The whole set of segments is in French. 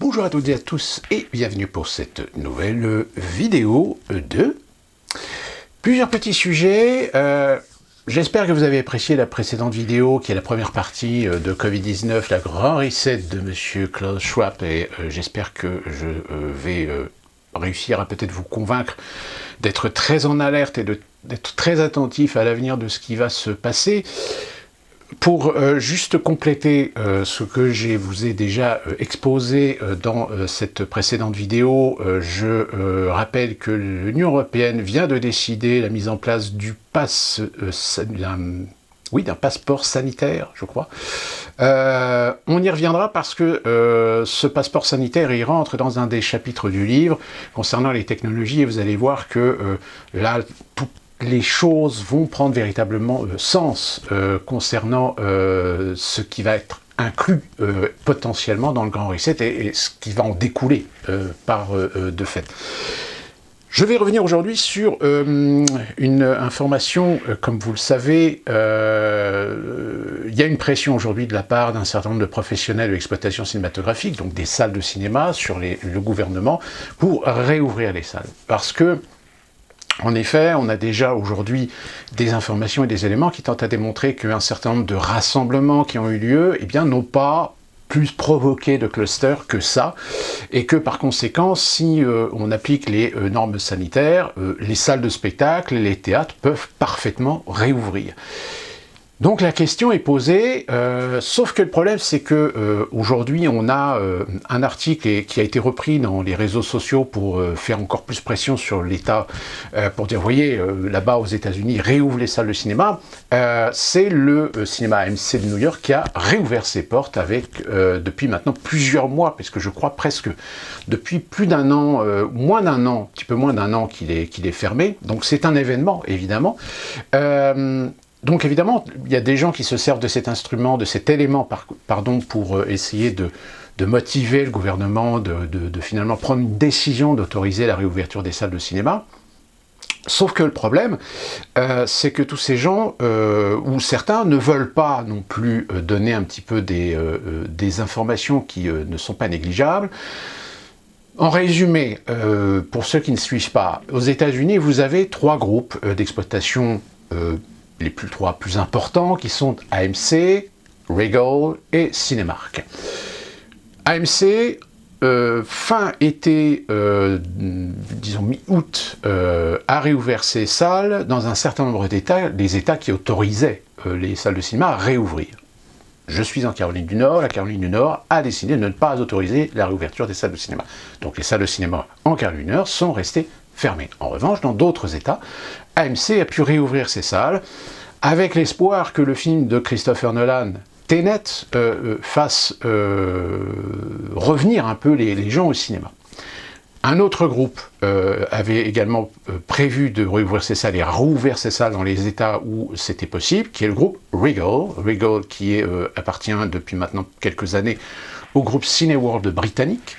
Bonjour à toutes et à tous et bienvenue pour cette nouvelle vidéo de plusieurs petits sujets. J'espère que vous avez apprécié la précédente vidéo qui est la première partie de Covid-19, la grand reset de Monsieur Klaus Schwab, et j'espère que je vais réussir à peut-être vous convaincre d'être très en alerte et d'être très attentif à l'avenir de ce qui va se passer. Pour juste compléter ce que je vous ai déjà exposé dans cette précédente vidéo, je rappelle que l'Union européenne vient de décider la mise en place du d'un passeport sanitaire, je crois. On y reviendra parce que ce passeport sanitaire, il rentre dans un des chapitres du livre concernant les technologies, et vous allez voir que là, les choses vont prendre véritablement sens concernant ce qui va être inclus potentiellement dans le Grand Reset et ce qui va en découler par de fait. Je vais revenir aujourd'hui sur une information, comme vous le savez, il y a une pression aujourd'hui de la part d'un certain nombre de professionnels de l'exploitation cinématographique, donc des salles de cinéma, sur le gouvernement, pour réouvrir les salles. Parce que en effet, on a déjà aujourd'hui des informations et des éléments qui tentent à démontrer qu'un certain nombre de rassemblements qui ont eu lieu, n'ont pas plus provoqué de clusters que ça, et que par conséquent, si on applique les normes sanitaires, les salles de spectacle, les théâtres peuvent parfaitement réouvrir. Donc la question est posée, sauf que le problème c'est que aujourd'hui on a un article qui a été repris dans les réseaux sociaux pour faire encore plus pression sur l'État, pour dire, voyez, là-bas aux États-Unis, réouvre les salles de cinéma. C'est le cinéma AMC de New York qui a réouvert ses portes depuis maintenant plusieurs mois, puisque je crois presque depuis plus d'un an, moins d'un an, un petit peu moins d'un an qu'il est fermé. Donc c'est un événement, évidemment. Donc évidemment, il y a des gens qui se servent de cet instrument, de cet élément, pour essayer de motiver le gouvernement, de finalement prendre une décision d'autoriser la réouverture des salles de cinéma. Sauf que le problème, c'est que tous ces gens, ou certains, ne veulent pas non plus donner un petit peu des informations qui ne sont pas négligeables. En résumé, pour ceux qui ne suivent pas, aux États-Unis, vous avez trois groupes d'exploitation les trois plus importants, qui sont AMC, Regal et Cinemark. AMC, fin été, disons mi-août, a réouvert ses salles dans un certain nombre d'États, les États qui autorisaient les salles de cinéma à réouvrir. Je suis en Caroline du Nord, la Caroline du Nord a décidé de ne pas autoriser la réouverture des salles de cinéma. Donc les salles de cinéma en Caroline du Nord sont restées fermées. En revanche, dans d'autres États, AMC a pu réouvrir ses salles avec l'espoir que le film de Christopher Nolan, Tenet, fasse revenir un peu les gens au cinéma. Un autre groupe avait également prévu de réouvrir ses salles et a rouvert ses salles dans les États où c'était possible, qui est le groupe Regal. Regal qui appartient depuis maintenant quelques années au groupe Cineworld britannique.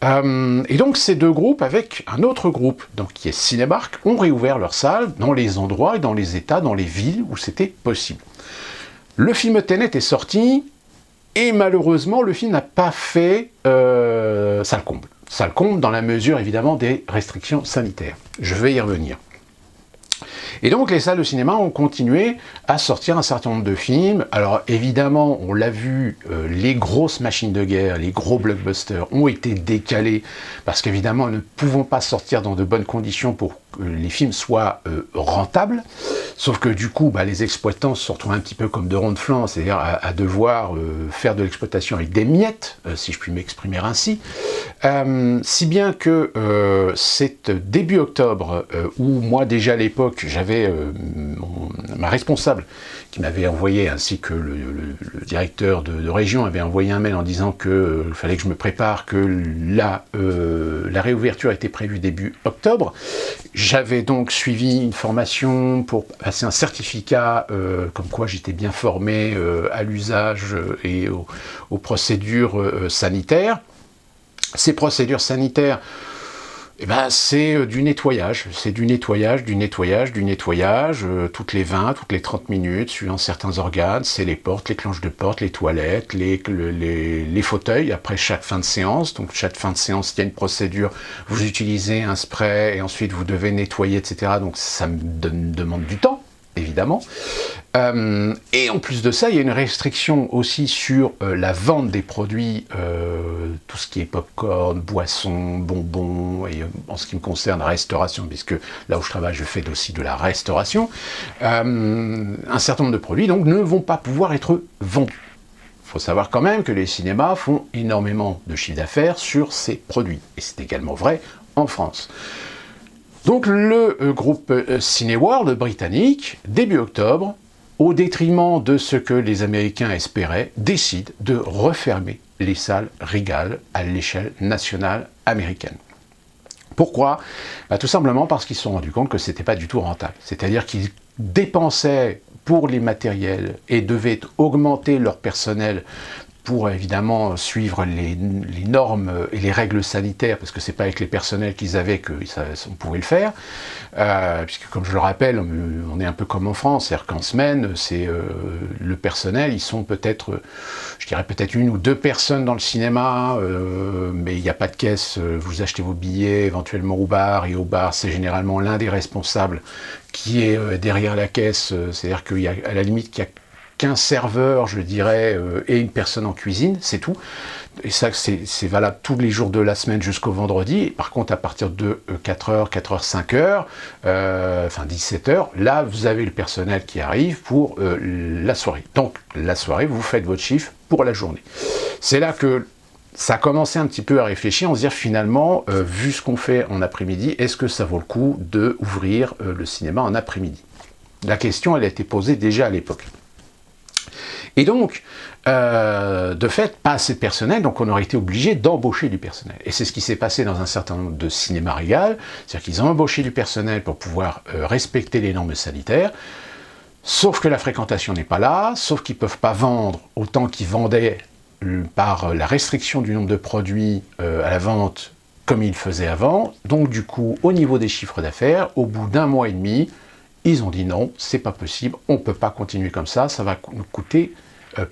Et donc ces deux groupes, avec un autre groupe donc, qui est Cinemark, ont réouvert leurs salles dans les endroits et dans les États, dans les villes où c'était possible. Le film Tenet est sorti, et malheureusement le film n'a pas fait ça le comble. Ça le comble dans la mesure évidemment des restrictions sanitaires. Je vais y revenir. Et donc les salles de cinéma ont continué à sortir un certain nombre de films. Alors évidemment, on l'a vu, les grosses machines de guerre, les gros blockbusters ont été décalés parce qu'évidemment, nous ne pouvons pas sortir dans de bonnes conditions pour que les films soient rentables. Sauf que du coup, les exploitants se retrouvent un petit peu comme de ronds de flanc, c'est-à-dire à devoir faire de l'exploitation avec des miettes, si je puis m'exprimer ainsi. Si bien que c'est début octobre, où moi déjà à l'époque, j'avais ma responsable qui m'avait envoyé, ainsi que le directeur de région avait envoyé un mail en disant qu'il fallait que je me prépare, que la réouverture était prévue début octobre. J'avais donc suivi une formation pour passer un certificat comme quoi j'étais bien formé à l'usage et aux procédures sanitaires. Ces procédures sanitaires, Eh ben, c'est du nettoyage, toutes les 20, toutes les 30 minutes, suivant certains organes, c'est les portes, les planches de porte, les toilettes, les fauteuils, après chaque fin de séance. Donc chaque fin de séance, il y a une procédure, vous utilisez un spray et ensuite vous devez nettoyer, etc. Donc ça me demande du temps, évidemment. Et en plus de ça, il y a une restriction aussi sur la vente des produits, tout ce qui est popcorn, boissons, bonbons, et en ce qui me concerne, restauration, puisque là où je travaille, je fais aussi de la restauration. Un certain nombre de produits, donc, ne vont pas pouvoir être vendus. Il faut savoir quand même que les cinémas font énormément de chiffre d'affaires sur ces produits, et c'est également vrai en France. Donc le groupe Cineworld britannique, début octobre, au détriment de ce que les Américains espéraient, décide de refermer les salles Regal à l'échelle nationale américaine. Pourquoi ? Tout simplement parce qu'ils se sont rendus compte que ce n'était pas du tout rentable. C'est-à-dire qu'ils dépensaient pour les matériels et devaient augmenter leur personnel pour évidemment suivre les normes et les règles sanitaires, parce que c'est pas avec les personnels qu'ils avaient qu'on pouvait le faire, puisque comme je le rappelle, on est un peu comme en France, c'est-à-dire qu'en semaine, le personnel, ils sont peut-être, je dirais peut-être 1 ou 2 personnes dans le cinéma, mais il n'y a pas de caisse, vous achetez vos billets éventuellement au bar, et au bar, c'est généralement l'un des responsables qui est derrière la caisse, c'est-à-dire qu'il y a, à la limite, qu'il y a qu'un serveur, je dirais, et une personne en cuisine, c'est tout. Et ça, c'est valable tous les jours de la semaine jusqu'au vendredi. Par contre, à partir de 4h, 5h, enfin 17h, là, vous avez le personnel qui arrive pour la soirée. Donc, la soirée, vous faites votre chiffre pour la journée. C'est là que ça a commencé un petit peu à réfléchir, on se dit finalement, vu ce qu'on fait en après-midi, est-ce que ça vaut le coup d'ouvrir le cinéma en après-midi ? La question, elle a été posée déjà à l'époque. Et donc, de fait, pas assez de personnel, donc on aurait été obligé d'embaucher du personnel. Et c'est ce qui s'est passé dans un certain nombre de cinémas Regal, c'est-à-dire qu'ils ont embauché du personnel pour pouvoir respecter les normes sanitaires, sauf que la fréquentation n'est pas là, sauf qu'ils ne peuvent pas vendre autant qu'ils vendaient par la restriction du nombre de produits à la vente comme ils faisaient avant. Donc du coup, au niveau des chiffres d'affaires, au bout d'1 mois et demi, ils ont dit non, c'est pas possible, on ne peut pas continuer comme ça va nous coûter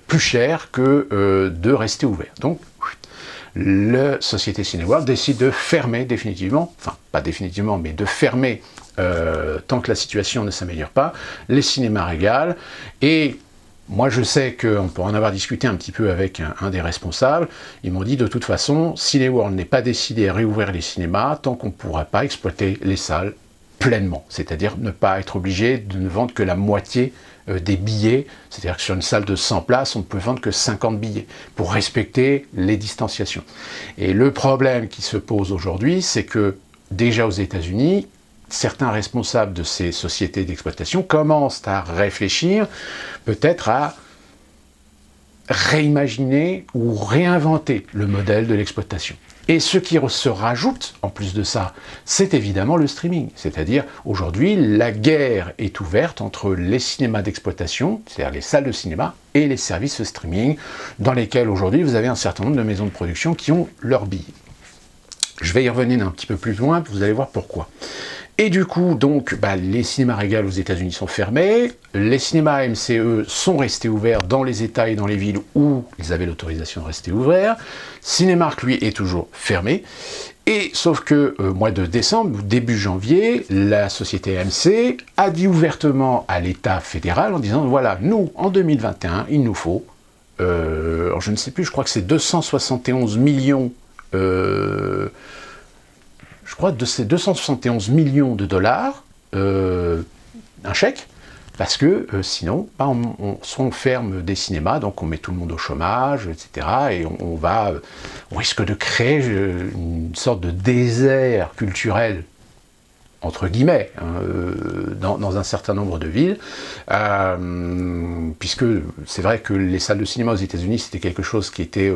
plus cher que de rester ouvert. Donc, la société Cineworld décide de fermer définitivement, enfin pas définitivement, mais de fermer tant que la situation ne s'améliore pas, les cinémas Regal. Et moi je sais qu'on peut en avoir discuté un petit peu avec un des responsables, ils m'ont dit de toute façon, Cineworld n'est pas décidé à réouvrir les cinémas tant qu'on ne pourra pas exploiter les salles pleinement, c'est-à-dire ne pas être obligé de ne vendre que la moitié des billets, c'est-à-dire que sur une salle de 100 places, on ne peut vendre que 50 billets, pour respecter les distanciations. Et le problème qui se pose aujourd'hui, c'est que, déjà aux États-Unis, certains responsables de ces sociétés d'exploitation commencent à réfléchir, peut-être à réimaginer ou réinventer le modèle de l'exploitation. Et ce qui se rajoute, en plus de ça, c'est évidemment le streaming. C'est-à-dire, aujourd'hui, la guerre est ouverte entre les cinémas d'exploitation, c'est-à-dire les salles de cinéma, et les services streaming, dans lesquels aujourd'hui, vous avez un certain nombre de maisons de production qui ont leurs billets. Je vais y revenir un petit peu plus loin, vous allez voir pourquoi. Et du coup, donc, les cinémas Regal aux États-Unis sont fermés, les cinémas AMC sont restés ouverts dans les États et dans les villes où ils avaient l'autorisation de rester ouverts. Cinémark, lui, est toujours fermé. Et sauf que, mois de décembre, début janvier, la société AMC a dit ouvertement à l'État fédéral en disant, voilà, nous, en 2021, il nous faut, alors je ne sais plus, je crois que c'est 271 millions je crois, de ces 271 millions de dollars, un chèque, parce que sinon, soit on ferme des cinémas, donc on met tout le monde au chômage, etc., et on risque de créer une sorte de désert culturel, entre guillemets, dans un certain nombre de villes, puisque c'est vrai que les salles de cinéma aux États-Unis, c'était quelque chose qui était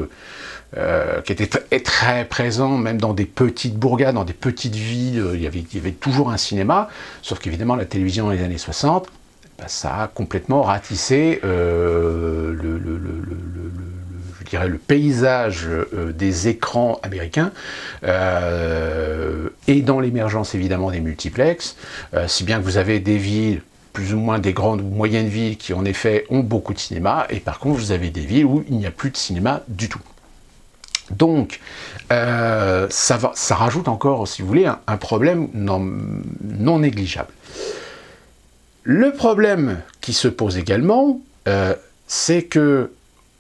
très présent, même dans des petites bourgades, dans des petites villes, il y avait toujours un cinéma, sauf qu'évidemment la télévision dans les années 60, ça a complètement ratissé je dirais, le paysage des écrans américains, et dans l'émergence évidemment des multiplexes, si bien que vous avez des villes, plus ou moins des grandes ou moyennes villes qui en effet ont beaucoup de cinéma, et par contre vous avez des villes où il n'y a plus de cinéma du tout. Donc ça rajoute encore, si vous voulez, un problème non négligeable. Le problème qui se pose également, c'est que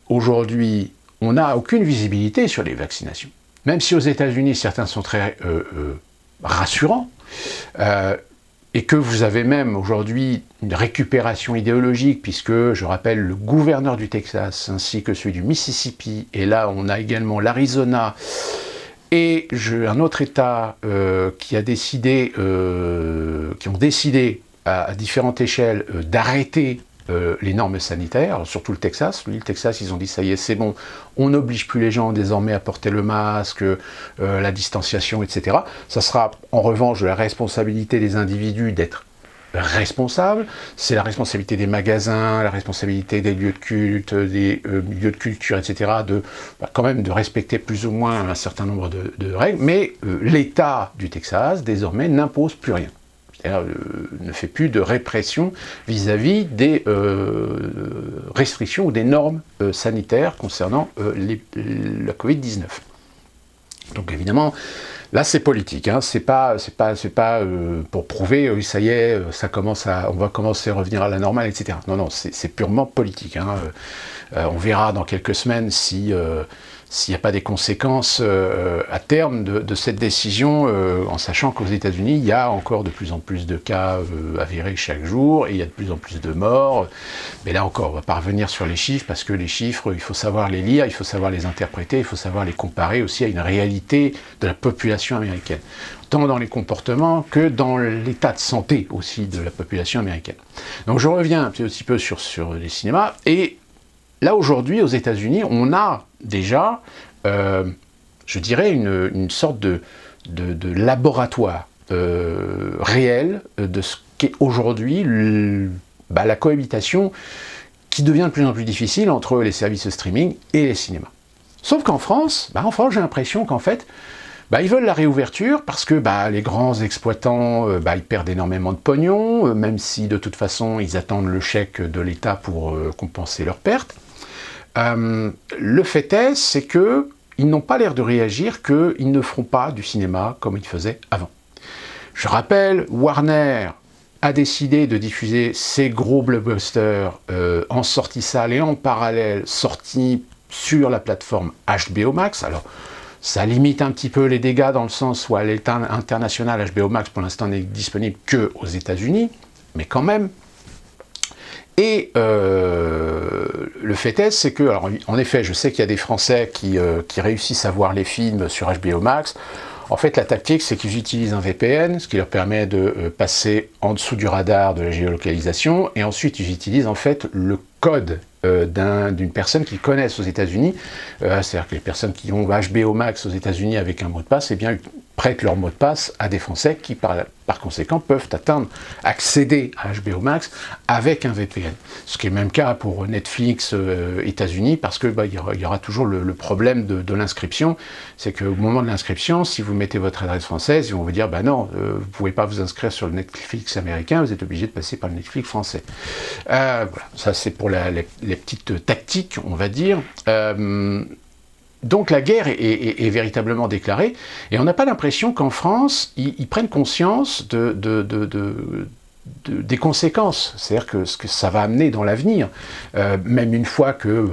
aujourd'hui, on n'a aucune visibilité sur les vaccinations. Même si aux États-Unis, certains sont très rassurants, et que vous avez même aujourd'hui une récupération idéologique, puisque, je rappelle, le gouverneur du Texas, ainsi que celui du Mississippi, et là on a également l'Arizona, et un autre État qui ont décidé à différentes échelles d'arrêter les normes sanitaires, surtout le Texas. Le Texas, ils ont dit ça y est, c'est bon, on n'oblige plus les gens désormais à porter le masque, la distanciation, etc. Ça sera en revanche de la responsabilité des individus d'être responsables. C'est la responsabilité des magasins, la responsabilité des lieux de culte, des lieux de culture, etc. Quand même de respecter plus ou moins un certain nombre de règles. Mais l'État du Texas, désormais, n'impose plus rien. Ne fait plus de répression vis-à-vis des restrictions ou des normes sanitaires concernant la Covid-19. Donc évidemment, là c'est politique, hein, c'est pas pour prouver ça y est, on va commencer à revenir à la normale, etc. Non, non, c'est purement politique. Hein. On verra dans quelques semaines s'il n'y a pas des conséquences à terme de cette décision, en sachant qu'aux États-Unis, il y a encore de plus en plus de cas avérés chaque jour, et il y a de plus en plus de morts. Mais là encore, on ne va pas revenir sur les chiffres, parce que les chiffres, il faut savoir les lire, il faut savoir les interpréter, il faut savoir les comparer aussi à une réalité de la population américaine, tant dans les comportements que dans l'état de santé aussi de la population américaine. Donc je reviens un petit peu sur les cinémas, et là, aujourd'hui, aux États-Unis, on a déjà, je dirais, une sorte de laboratoire réel de ce qu'est aujourd'hui la cohabitation qui devient de plus en plus difficile entre les services streaming et les cinémas. Sauf qu'en France, j'ai l'impression qu'en fait, ils veulent la réouverture parce que les grands exploitants ils perdent énormément de pognon, même si de toute façon ils attendent le chèque de l'État pour compenser leurs pertes. Le fait est, c'est qu'ils n'ont pas l'air de réagir, qu'ils ne feront pas du cinéma comme ils faisaient avant. Je rappelle, Warner a décidé de diffuser ses gros blockbusters en sortie salle et en parallèle sortie sur la plateforme HBO Max. Alors, ça limite un petit peu les dégâts dans le sens où à l'état international, HBO Max pour l'instant n'est disponible qu'aux États-Unis, mais quand même. Et le fait est, c'est que, alors en effet, je sais qu'il y a des Français qui réussissent à voir les films sur HBO Max. En fait, la tactique, c'est qu'ils utilisent un VPN, ce qui leur permet de passer en dessous du radar de la géolocalisation, et ensuite ils utilisent en fait le code d'une personne qu'ils connaissent aux États-Unis. C'est-à-dire que les personnes qui ont HBO Max aux États-Unis avec un mot de passe, eh bien, prêtent leur mot de passe à des Français qui, par conséquent, peuvent accéder à HBO Max avec un VPN. Ce qui est le même cas pour Netflix États-Unis, parce que il y aura toujours le problème de l'inscription. C'est qu'au moment de l'inscription, si vous mettez votre adresse française, ils vont vous dire non, vous ne pouvez pas vous inscrire sur le Netflix américain, vous êtes obligé de passer par le Netflix français. Voilà, ça c'est pour les petites tactiques, on va dire. Donc la guerre est véritablement déclarée, et on n'a pas l'impression qu'en France, ils prennent conscience des conséquences, c'est-à-dire que ce que ça va amener dans l'avenir, même une fois que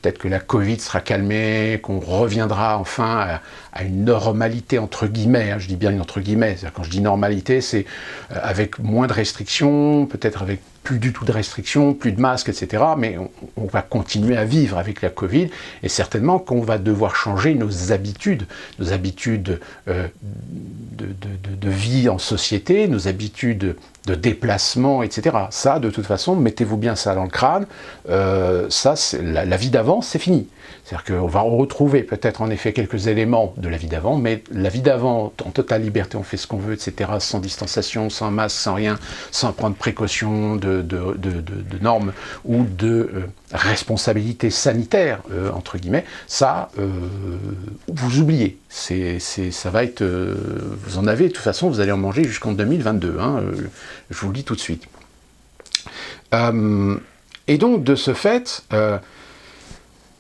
peut-être que la Covid sera calmée, qu'on reviendra enfin à une normalité entre guillemets, hein, je dis bien entre guillemets, c'est-à-dire quand je dis normalité, c'est avec moins de restrictions, peut-être avec plus du tout de restrictions, plus de masques, etc. Mais on va continuer à vivre avec la Covid, et certainement qu'on va devoir changer nos habitudes de vie en société, nos habitudes de déplacement, etc. Ça, de toute façon, mettez-vous bien ça dans le crâne, ça, la vie d'avant, c'est fini. C'est-à-dire qu'on va retrouver peut-être en effet quelques éléments de la vie d'avant, mais la vie d'avant, en totale liberté, on fait ce qu'on veut, etc., sans distanciation, sans masque, sans rien, sans prendre précaution de normes ou de responsabilité sanitaire, entre guillemets, ça, vous oubliez. Ça va être... vous en avez, de toute façon, vous allez en manger jusqu'en 2022, hein, je vous le dis tout de suite. Et donc, de ce fait...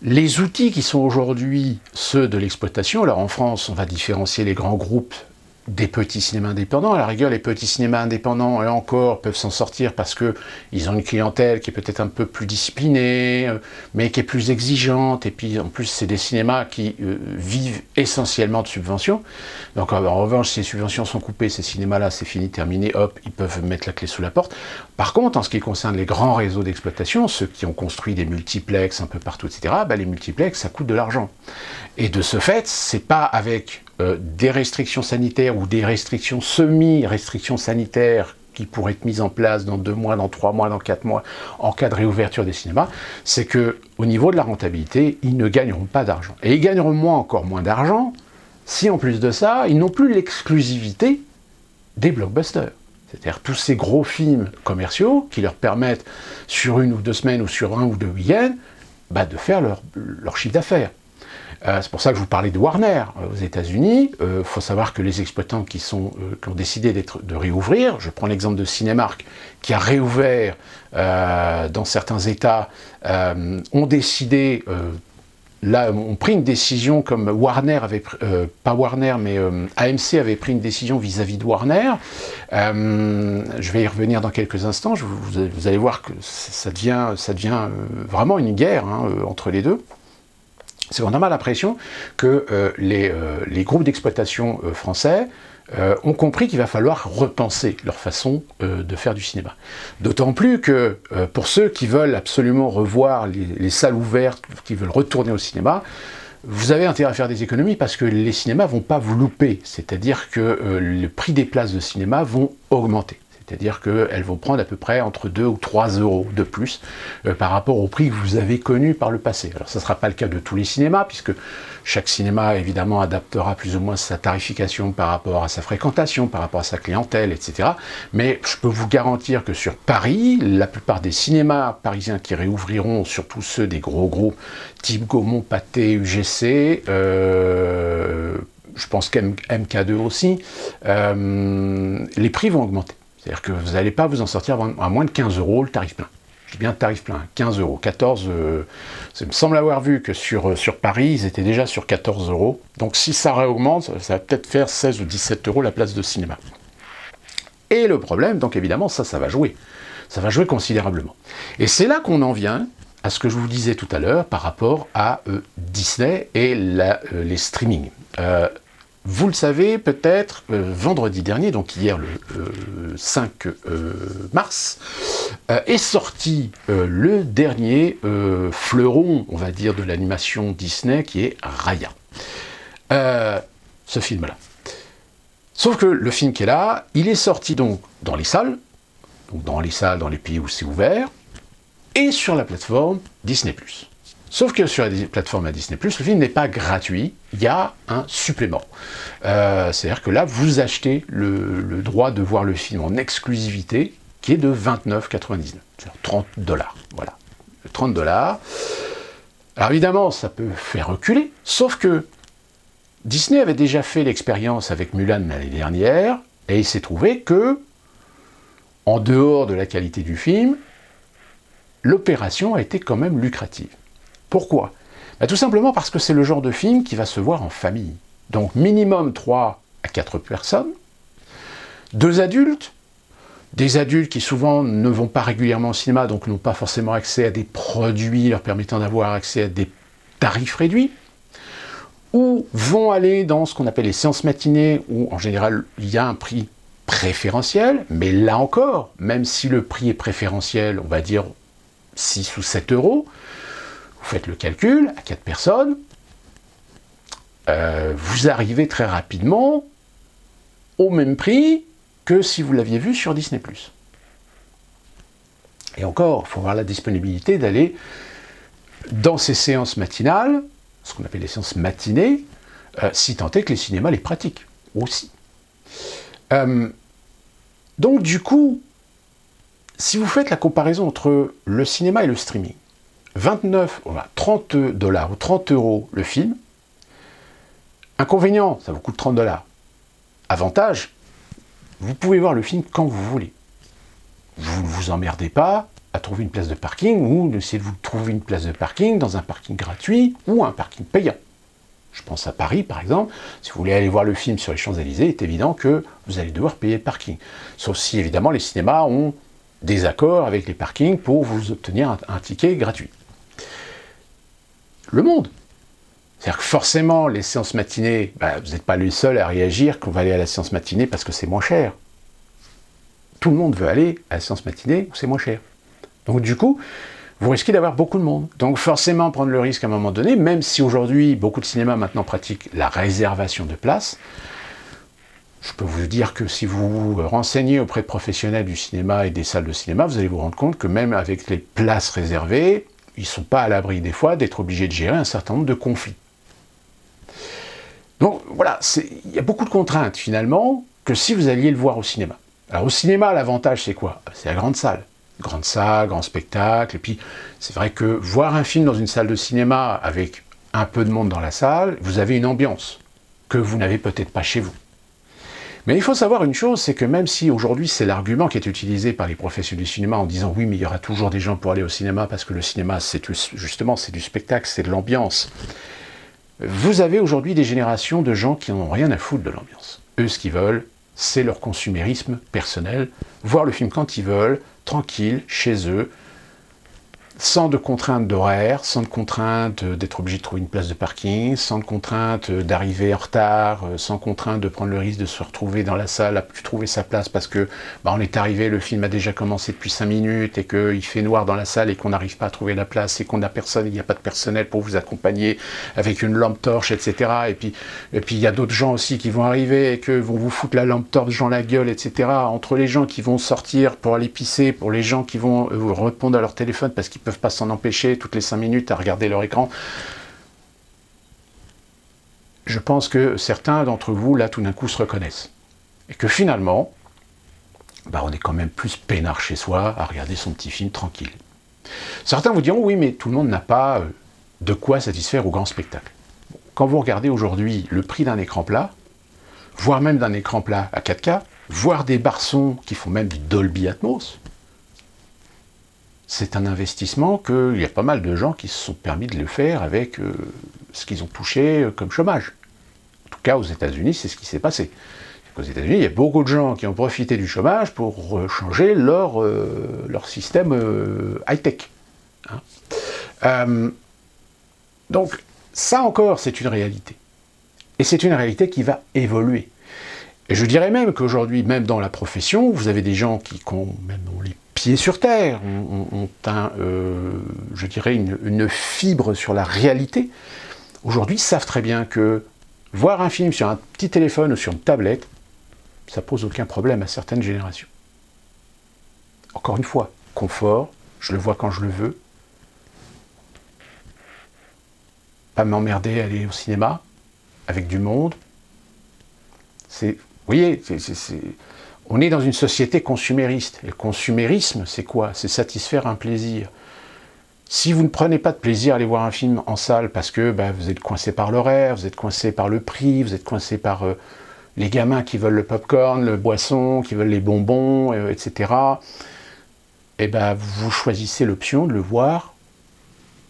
les outils qui sont aujourd'hui ceux de l'exploitation, alors en France, on va différencier les grands groupes des petits cinémas indépendants. À la rigueur, les petits cinémas indépendants, eux encore, peuvent s'en sortir parce qu'ils ont une clientèle qui est peut-être un peu plus disciplinée, mais qui est plus exigeante. Et puis, en plus, c'est des cinémas qui vivent essentiellement de subventions. Donc, en revanche, si les subventions sont coupées, ces cinémas-là, c'est fini, terminé, hop, ils peuvent mettre la clé sous la porte. Par contre, en ce qui concerne les grands réseaux d'exploitation, ceux qui ont construit des multiplex un peu partout, etc., ben, les multiplex, ça coûte de l'argent. Et de ce fait, c'est pas avec des restrictions sanitaires ou des restrictions semi-restrictions sanitaires qui pourraient être mises en place dans 2 mois, dans 3 mois, dans 4 mois, en cas de réouverture des cinémas, c'est que au niveau de la rentabilité, ils ne gagneront pas d'argent. Et ils gagneront encore moins d'argent si, en plus de ça, ils n'ont plus l'exclusivité des blockbusters. C'est-à-dire tous ces gros films commerciaux qui leur permettent, sur 1 ou 2 semaines ou sur 1 ou 2 week-ends, bah, de faire leur chiffre d'affaires. C'est pour ça que je vous parlais de Warner aux États-Unis. Il faut savoir que les exploitants qui ont décidé de réouvrir, je prends l'exemple de Cinemark, qui a réouvert dans certains États, ont décidé, ont pris une décision comme Warner avait, pas Warner, mais AMC avait pris une décision vis-à-vis de Warner. Je vais y revenir dans quelques instants. Vous allez voir que ça devient vraiment une guerre entre les deux. C'est qu'on a mal l'impression que les groupes d'exploitation français ont compris qu'il va falloir repenser leur façon de faire du cinéma. D'autant plus que pour ceux qui veulent absolument revoir les salles ouvertes, qui veulent retourner au cinéma, vous avez intérêt à faire des économies parce que les cinémas ne vont pas vous louper. C'est-à-dire que le prix des places de cinéma vont augmenter. C'est-à-dire qu'elles vont prendre à peu près entre 2 ou 3 euros de plus par rapport au prix que vous avez connu par le passé. Alors ça ne sera pas le cas de tous les cinémas, puisque chaque cinéma, évidemment, adaptera plus ou moins sa tarification par rapport à sa fréquentation, par rapport à sa clientèle, etc. Mais je peux vous garantir que sur Paris, la plupart des cinémas parisiens qui réouvriront, surtout ceux des gros groupes, type Gaumont, Pathé, UGC, je pense qu'MK2 aussi, les prix vont augmenter. C'est-à-dire que vous n'allez pas vous en sortir à moins de 15 euros le tarif plein. Je dis bien le tarif plein, 15 euros. 14, ça me semble avoir vu que sur Paris, ils étaient déjà sur 14 euros. Donc si ça réaugmente, ça va peut-être faire 16 ou 17 euros la place de cinéma. Et le problème, donc évidemment, ça va jouer. Ça va jouer considérablement. Et c'est là qu'on en vient à ce que je vous disais tout à l'heure par rapport à Disney et les streamings. Vous le savez peut-être, vendredi dernier, donc hier le 5 mars, est sorti le dernier fleuron, on va dire, de l'animation Disney, qui est Raya. Ce film-là. Sauf que le film qui est là, il est sorti donc dans les salles, dans les pays où c'est ouvert, et sur la plateforme Disney+. Sauf que sur la plateforme à Disney+, le film n'est pas gratuit, il y a un supplément. C'est-à-dire que là, vous achetez le droit de voir le film en exclusivité, qui est de 29,99, c'est-à-dire 30 $. Voilà, 30 $. Alors évidemment, ça peut faire reculer, sauf que Disney avait déjà fait l'expérience avec Mulan l'année dernière, et il s'est trouvé que, en dehors de la qualité du film, l'opération a été quand même lucrative. Pourquoi ? Tout simplement parce que c'est le genre de film qui va se voir en famille. Donc minimum 3 à 4 personnes, 2 adultes, des adultes qui souvent ne vont pas régulièrement au cinéma, donc n'ont pas forcément accès à des produits leur permettant d'avoir accès à des tarifs réduits, ou vont aller dans ce qu'on appelle les séances matinées, où en général il y a un prix préférentiel, mais là encore, même si le prix est préférentiel, on va dire 6 ou 7 euros, vous faites le calcul, à 4 personnes, vous arrivez très rapidement au même prix que si vous l'aviez vu sur Disney+. Et encore, il faut avoir la disponibilité d'aller dans ces séances matinales, ce qu'on appelle les séances matinées, si tant est que les cinémas les pratiquent aussi. Donc du coup, si vous faites la comparaison entre le cinéma et le streaming, 30 $ ou 30 € le film, inconvénient, ça vous coûte 30 $. Avantage, vous pouvez voir le film quand vous voulez. Vous ne vous emmerdez pas à trouver une place de parking ou essayez de vous trouver une place de parking dans un parking gratuit ou un parking payant. Je pense à Paris, par exemple. Si vous voulez aller voir le film sur les Champs-Élysées, il est évident que vous allez devoir payer le parking. Sauf si, évidemment, les cinémas ont des accords avec les parkings pour vous obtenir un ticket gratuit. Le monde. C'est-à-dire que forcément, les séances matinées, vous n'êtes pas les seuls à réagir qu'on va aller à la séance matinée parce que c'est moins cher. Tout le monde veut aller à la séance matinée où c'est moins cher. Donc du coup, vous risquez d'avoir beaucoup de monde. Donc forcément, prendre le risque à un moment donné, même si aujourd'hui, beaucoup de cinémas maintenant pratiquent la réservation de places, je peux vous dire que si vous vous renseignez auprès de professionnels du cinéma et des salles de cinéma, vous allez vous rendre compte que même avec les places réservées, ils ne sont pas à l'abri des fois d'être obligés de gérer un certain nombre de conflits. Donc voilà, il y a beaucoup de contraintes finalement que si vous alliez le voir au cinéma. Alors au cinéma, l'avantage c'est quoi? C'est la grande salle. Grande salle, grand spectacle, et puis c'est vrai que voir un film dans une salle de cinéma avec un peu de monde dans la salle, vous avez une ambiance que vous n'avez peut-être pas chez vous. Mais il faut savoir une chose, c'est que même si aujourd'hui c'est l'argument qui est utilisé par les professionnels du cinéma en disant oui mais il y aura toujours des gens pour aller au cinéma parce que le cinéma c'est justement c'est du spectacle, c'est de l'ambiance. Vous avez aujourd'hui des générations de gens qui n'ont rien à foutre de l'ambiance. Eux ce qu'ils veulent, c'est leur consumérisme personnel, voir le film quand ils veulent, tranquille, chez eux, sans de contraintes d'horaire, sans de contraintes d'être obligé de trouver une place de parking, sans de contraintes d'arriver en retard, sans contrainte de prendre le risque de se retrouver dans la salle à plus trouver sa place parce que on est arrivé, le film a déjà commencé depuis 5 minutes et qu'il fait noir dans la salle et qu'on n'arrive pas à trouver la place et qu'on n'a personne, il n'y a pas de personnel pour vous accompagner avec une lampe torche, etc. Et puis il y a d'autres gens aussi qui vont arriver et que vont vous foutre la lampe torche dans la gueule, etc. Entre les gens qui vont sortir pour aller pisser, pour les gens qui vont répondre à leur téléphone parce qu'ils peuvent pas s'en empêcher toutes les 5 minutes à regarder leur écran. Je pense que certains d'entre vous, là, tout d'un coup, se reconnaissent. Et que finalement, on est quand même plus peinard chez soi à regarder son petit film tranquille. Certains vous diront, oui, mais tout le monde n'a pas de quoi satisfaire au grand spectacle. Quand vous regardez aujourd'hui le prix d'un écran plat, voire même d'un écran plat à 4K, voire des barsons qui font même du Dolby Atmos, c'est un investissement qu'il y a pas mal de gens qui se sont permis de le faire avec ce qu'ils ont touché comme chômage. En tout cas, aux États-Unis, c'est ce qui s'est passé. Aux États-Unis, il y a beaucoup de gens qui ont profité du chômage pour changer leur système high-tech. Donc, ça encore, c'est une réalité. Et c'est une réalité qui va évoluer. Et je dirais même qu'aujourd'hui, même dans la profession, vous avez des gens qui ont même les pieds sur terre, ont je dirais une fibre sur la réalité. Aujourd'hui, savent très bien que voir un film sur un petit téléphone ou sur une tablette, ça pose aucun problème à certaines générations. Encore une fois, confort, je le vois quand je le veux, pas m'emmerder à aller au cinéma, avec du monde. Vous voyez, on est dans une société consumériste. Et le consumérisme, c'est quoi? C'est satisfaire un plaisir. Si vous ne prenez pas de plaisir à aller voir un film en salle parce que vous êtes coincé par l'horaire, vous êtes coincé par le prix, vous êtes coincé par les gamins qui veulent le popcorn, le boisson, qui veulent les bonbons, etc., vous choisissez l'option de le voir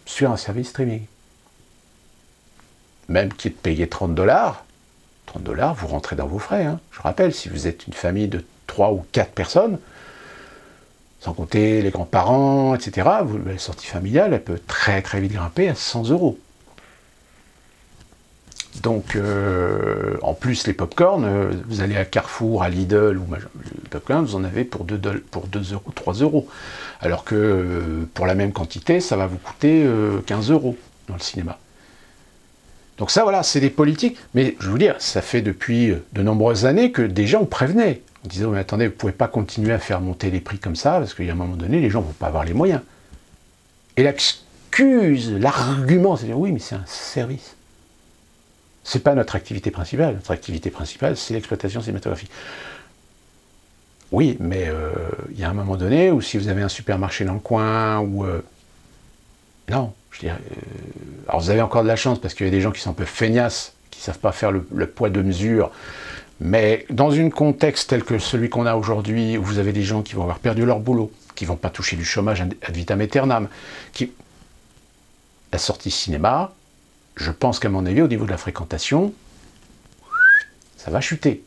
sur un service streaming. Même qui est de payer 30 $, 30 $, vous rentrez dans vos frais. Je rappelle, si vous êtes une famille de 3 ou 4 personnes, sans compter les grands-parents, etc., la sortie familiale, elle peut très très vite grimper à 100 €. Donc, en plus, les pop-corn, vous allez à Carrefour, à Lidl, ou le pop-corn, vous en avez pour 2 €, 3 €. Alors que pour la même quantité, ça va vous coûter 15 € dans le cinéma. Donc ça, voilà, c'est des politiques. Mais je veux dire, ça fait depuis de nombreuses années que des gens prévenaient. On disait, mais attendez, vous ne pouvez pas continuer à faire monter les prix comme ça, parce qu'il y a un moment donné, les gens ne vont pas avoir les moyens. Et l'excuse, l'argument, c'est de dire, oui, mais c'est un service. C'est pas notre activité principale. Notre activité principale, c'est l'exploitation cinématographique. Oui, mais il y a un moment donné où si vous avez un supermarché dans le coin, ou... non, je dirais... alors vous avez encore de la chance, parce qu'il y a des gens qui sont un peu feignasses, qui ne savent pas faire le poids de mesure, mais dans un contexte tel que celui qu'on a aujourd'hui, où vous avez des gens qui vont avoir perdu leur boulot, qui ne vont pas toucher du chômage ad vitam aeternam, la sortie cinéma, je pense qu'à mon avis, au niveau de la fréquentation, ça va chuter.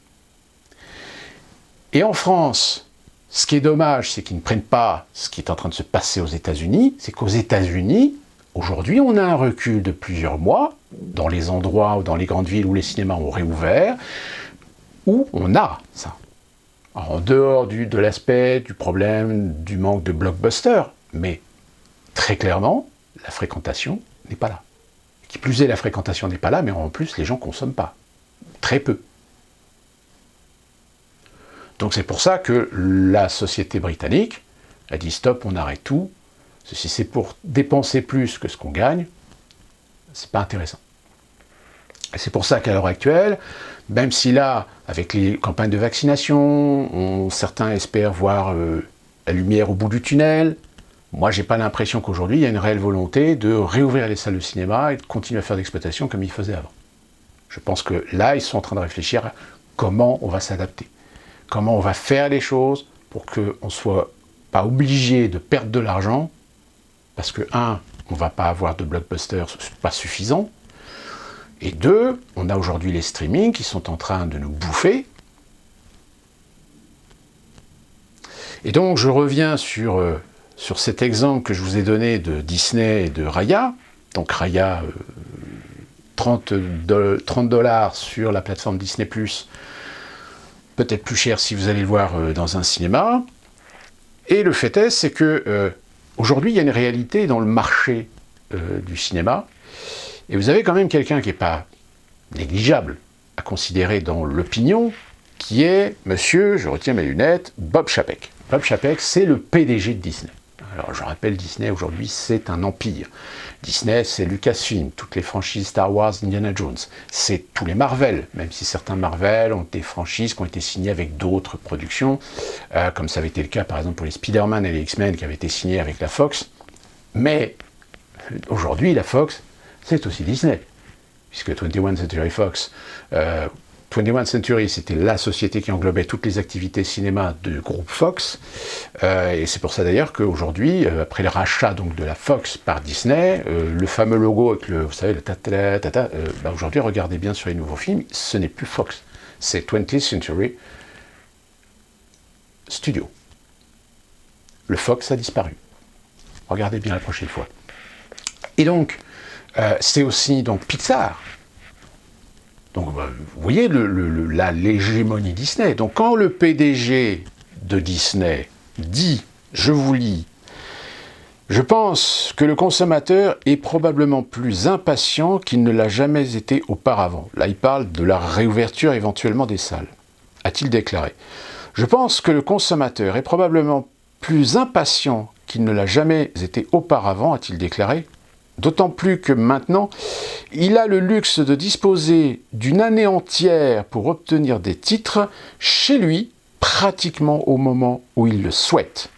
Et en France, ce qui est dommage, c'est qu'ils ne prennent pas ce qui est en train de se passer aux États-Unis, c'est qu'aux États-Unis, aujourd'hui, on a un recul de plusieurs mois, dans les endroits ou dans les grandes villes où les cinémas ont réouvert, où on a ça. Alors, en dehors de l'aspect, du problème, du manque de blockbusters, mais très clairement, la fréquentation n'est pas là. Qui plus est, la fréquentation n'est pas là, mais en plus, les gens ne consomment pas. Très peu. Donc c'est pour ça que la société britannique a dit stop, on arrête tout. Si c'est pour dépenser plus que ce qu'on gagne, c'est pas intéressant. Et c'est pour ça qu'à l'heure actuelle, même si là, avec les campagnes de vaccination, certains espèrent voir la lumière au bout du tunnel, moi j'ai pas l'impression qu'aujourd'hui il y a une réelle volonté de réouvrir les salles de cinéma et de continuer à faire d'exploitation comme ils faisaient avant. Je pense que là, ils sont en train de réfléchir à comment on va s'adapter. Comment on va faire les choses pour qu'on ne soit pas obligé de perdre de l'argent, parce que, un, on ne va pas avoir de blockbusters pas suffisant, et deux, on a aujourd'hui les streamings qui sont en train de nous bouffer. Et donc, je reviens sur cet exemple que je vous ai donné de Disney et de Raya. Donc, Raya, 30 $ sur la plateforme Disney+, peut-être plus cher si vous allez le voir dans un cinéma. Et le fait est, c'est que aujourd'hui, il y a une réalité dans le marché du cinéma. Et vous avez quand même quelqu'un qui n'est pas négligeable à considérer dans l'opinion, qui est monsieur, je retiens mes lunettes, Bob Chapek. Bob Chapek, c'est le PDG de Disney. Alors je rappelle, Disney aujourd'hui, c'est un empire. Disney, c'est Lucasfilm, toutes les franchises Star Wars, Indiana Jones. C'est tous les Marvel, même si certains Marvel ont des franchises qui ont été signées avec d'autres productions, comme ça avait été le cas par exemple pour les Spider-Man et les X-Men qui avaient été signés avec la Fox. Mais aujourd'hui, la Fox, c'est aussi Disney, puisque 21 Century Fox... 21 Century, c'était la société qui englobait toutes les activités cinéma du groupe Fox, et c'est pour ça d'ailleurs qu'aujourd'hui, après le rachat donc de la Fox par Disney, le fameux logo avec le, vous savez, le ta-ta-ta-ta, aujourd'hui, regardez bien sur les nouveaux films, ce n'est plus Fox, c'est 20th Century Studio. Le Fox a disparu. Regardez bien la prochaine fois. Et donc, c'est aussi donc Pixar. Donc, vous voyez l'hégémonie Disney. Donc, quand le PDG de Disney dit, je vous lis, je pense que le consommateur est probablement plus impatient qu'il ne l'a jamais été auparavant. Là, il parle de la réouverture éventuellement des salles, a-t-il déclaré. Je pense que le consommateur est probablement plus impatient qu'il ne l'a jamais été auparavant, a-t-il déclaré. D'autant plus que maintenant, il a le luxe de disposer d'une année entière pour obtenir des titres chez lui, pratiquement au moment où il le souhaite.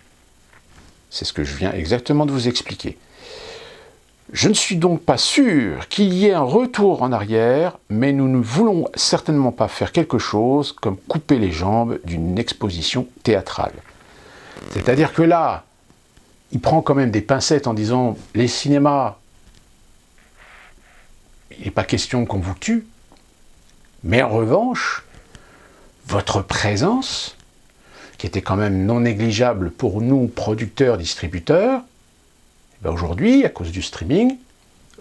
C'est ce que je viens exactement de vous expliquer. Je ne suis donc pas sûr qu'il y ait un retour en arrière, mais nous ne voulons certainement pas faire quelque chose comme couper les jambes d'une exposition théâtrale. C'est-à-dire que là, il prend quand même des pincettes en disant « les cinémas », il n'est pas question qu'on vous tue, mais en revanche, votre présence, qui était quand même non négligeable pour nous, producteurs, distributeurs, aujourd'hui, à cause du streaming,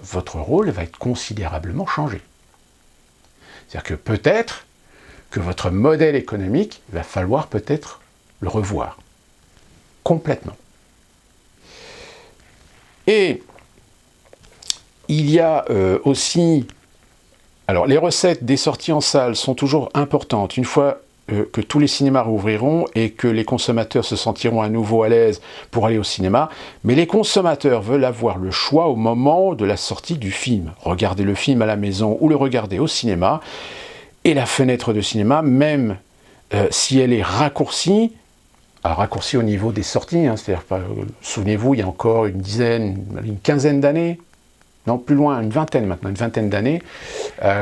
votre rôle va être considérablement changé. C'est-à-dire que peut-être que votre modèle économique, il va falloir peut-être le revoir, complètement. Et il y a aussi... Alors, les recettes des sorties en salle sont toujours importantes. Une fois que tous les cinémas rouvriront et que les consommateurs se sentiront à nouveau à l'aise pour aller au cinéma, mais les consommateurs veulent avoir le choix au moment de la sortie du film. Regarder le film à la maison ou le regarder au cinéma, et la fenêtre de cinéma, même si elle est raccourcie, raccourcie au niveau des sorties, hein, c'est-à-dire, souvenez-vous, il y a encore une quinzaine d'années, non, plus loin, une vingtaine d'années,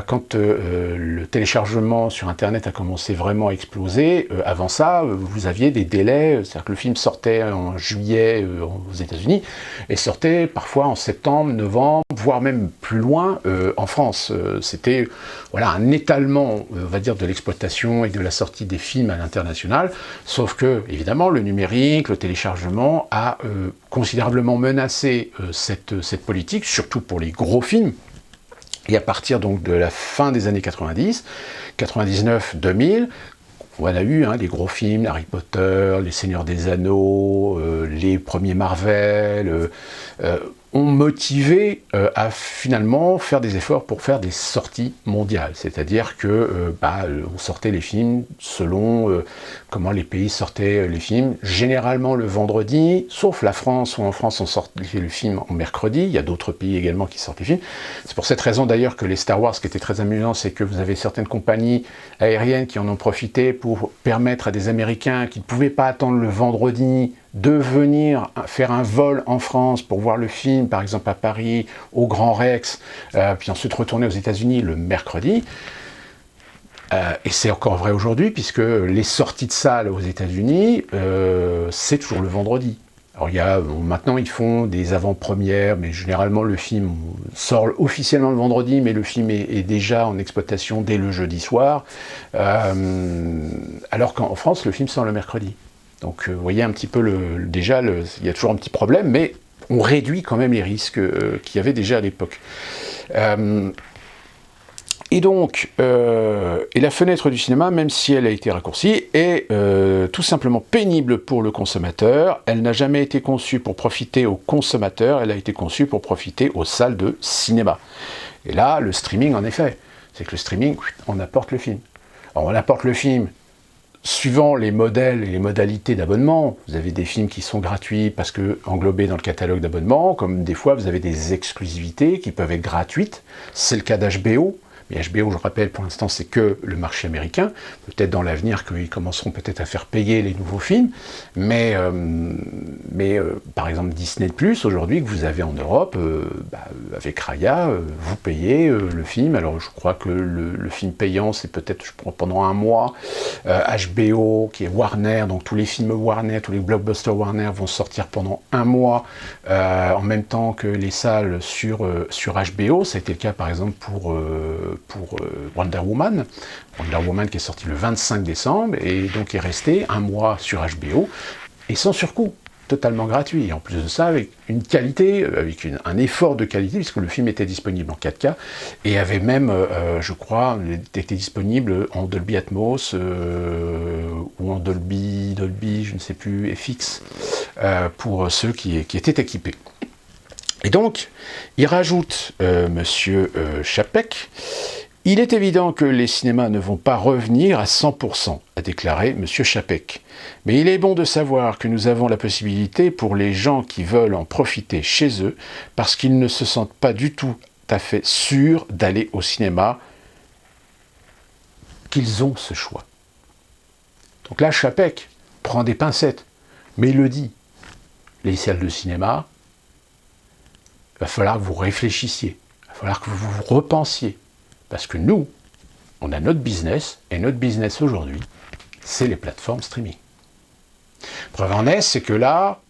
quand le téléchargement sur Internet a commencé vraiment à exploser. Avant ça, vous aviez des délais, c'est-à-dire que le film sortait en juillet aux États-Unis et sortait parfois en septembre, novembre, voire même plus loin en France. C'était voilà, un étalement, on va dire, de l'exploitation et de la sortie des films à l'international, sauf que, évidemment, le numérique, le téléchargement a considérablement menacé cette politique, surtout pour les gros films. Et à partir donc de la fin des années 90, 99, 2000, on a eu des gros films, Harry Potter, Les Seigneurs des Anneaux, les premiers Marvel, ont motivé à finalement faire des efforts pour faire des sorties mondiales. C'est-à-dire que on sortait les films selon comment les pays sortaient les films, généralement le vendredi, sauf la France, où en France on sortait le film en mercredi. Il y a d'autres pays également qui sortent les films. C'est pour cette raison d'ailleurs que les Star Wars, ce qui était très amusant, c'est que vous avez certaines compagnies aériennes qui en ont profité pour permettre à des Américains qui ne pouvaient pas attendre le vendredi de venir faire un vol en France pour voir le film, par exemple à Paris, au Grand Rex, puis ensuite retourner aux États-Unis le mercredi. Et c'est encore vrai aujourd'hui, puisque les sorties de salles aux États-Unis, c'est toujours le vendredi. Alors maintenant ils font des avant-premières, mais généralement le film sort officiellement le vendredi, mais le film est déjà en exploitation dès le jeudi soir, alors qu'en France le film sort le mercredi. Donc vous voyez un petit peu, il y a toujours un petit problème, mais on réduit quand même les risques qu'il y avait déjà à l'époque. Et donc, et la fenêtre du cinéma, même si elle a été raccourcie, est tout simplement pénible pour le consommateur. Elle n'a jamais été conçue pour profiter aux consommateurs, elle a été conçue pour profiter aux salles de cinéma. Et là, le streaming, en effet, c'est que le streaming, on apporte le film. Alors, on apporte le film suivant les modèles et les modalités d'abonnement. Vous avez des films qui sont gratuits parce que englobés dans le catalogue d'abonnement, comme des fois vous avez des exclusivités qui peuvent être gratuites. C'est le cas d'HBO. Mais HBO, je rappelle, pour l'instant, c'est que le marché américain. Peut-être dans l'avenir qu'ils commenceront peut-être à faire payer les nouveaux films. Mais par exemple, Disney+, aujourd'hui, que vous avez en Europe, avec Raya, vous payez le film. Alors, je crois que le film payant, c'est peut-être pendant un mois. HBO, qui est Warner, donc tous les films Warner, tous les blockbusters Warner vont sortir pendant un mois, en même temps que les salles sur HBO. Ça a été le cas, par exemple, pour Wonder Woman qui est sorti le 25 décembre et donc est resté un mois sur HBO et sans surcoût, totalement gratuit. Et en plus de ça, avec une qualité, avec un effort de qualité, puisque le film était disponible en 4K et avait même, je crois, était disponible en Dolby Atmos ou en Dolby, je ne sais plus, FX, pour ceux qui étaient équipés. Et donc, il rajoute, monsieur Chapek, « Il est évident que les cinémas ne vont pas revenir à 100%, a déclaré monsieur Chapek. Mais il est bon de savoir que nous avons la possibilité pour les gens qui veulent en profiter chez eux, parce qu'ils ne se sentent pas du tout à fait sûrs d'aller au cinéma, qu'ils ont ce choix. » Donc là, Chapek prend des pincettes, mais il le dit. Les salles de cinéma, il va falloir que vous réfléchissiez, il va falloir que vous vous repensiez. Parce que nous, on a notre business, et notre business aujourd'hui, c'est les plateformes streaming. Preuve en est, c'est que là,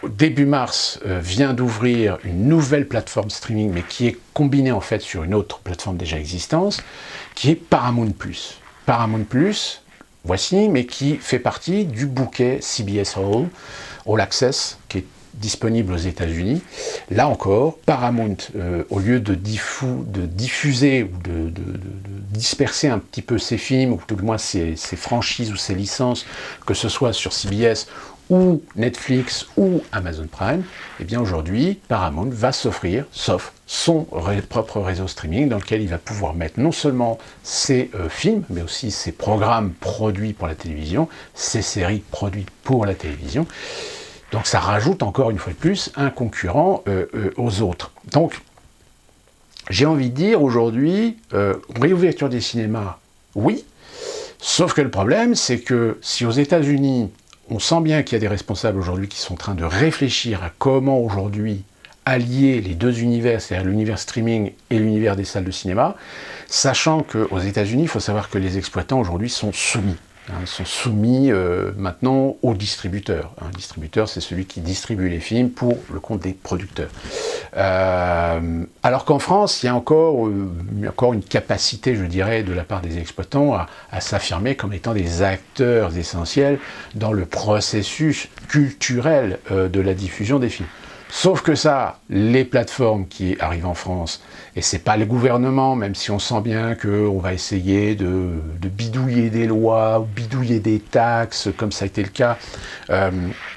début mars, vient d'ouvrir une nouvelle plateforme streaming, mais qui est combinée en fait sur une autre plateforme déjà existante, qui est Paramount+. Paramount+, voici, mais qui fait partie du bouquet CBS All Access, qui est disponible aux États-Unis. Là encore, Paramount, au lieu de diffuser ou de disperser un petit peu ses films, ou tout du moins ses franchises ou ses licences, que ce soit sur CBS ou Netflix ou Amazon Prime, eh bien aujourd'hui, Paramount va s'offrir son propre réseau streaming dans lequel il va pouvoir mettre non seulement ses films, mais aussi ses programmes produits pour la télévision, ses séries produites pour la télévision. Donc ça rajoute encore une fois de plus un concurrent aux autres. Donc j'ai envie de dire aujourd'hui, réouverture des cinémas, oui, sauf que le problème c'est que si aux États-Unis, on sent bien qu'il y a des responsables aujourd'hui qui sont en train de réfléchir à comment aujourd'hui allier les deux univers, c'est-à-dire l'univers streaming et l'univers des salles de cinéma, sachant qu'aux États-Unis, il faut savoir que les exploitants aujourd'hui sont soumis. Sont soumis maintenant aux distributeurs. Un distributeur, c'est celui qui distribue les films pour le compte des producteurs. Alors qu'en France, il y a encore une capacité, je dirais, de la part des exploitants à s'affirmer comme étant des acteurs essentiels dans le processus culturel de la diffusion des films. Sauf que ça, les plateformes qui arrivent en France, et c'est pas le gouvernement, même si on sent bien qu'on va essayer de bidouiller des lois, ou bidouiller des taxes, comme ça a été le cas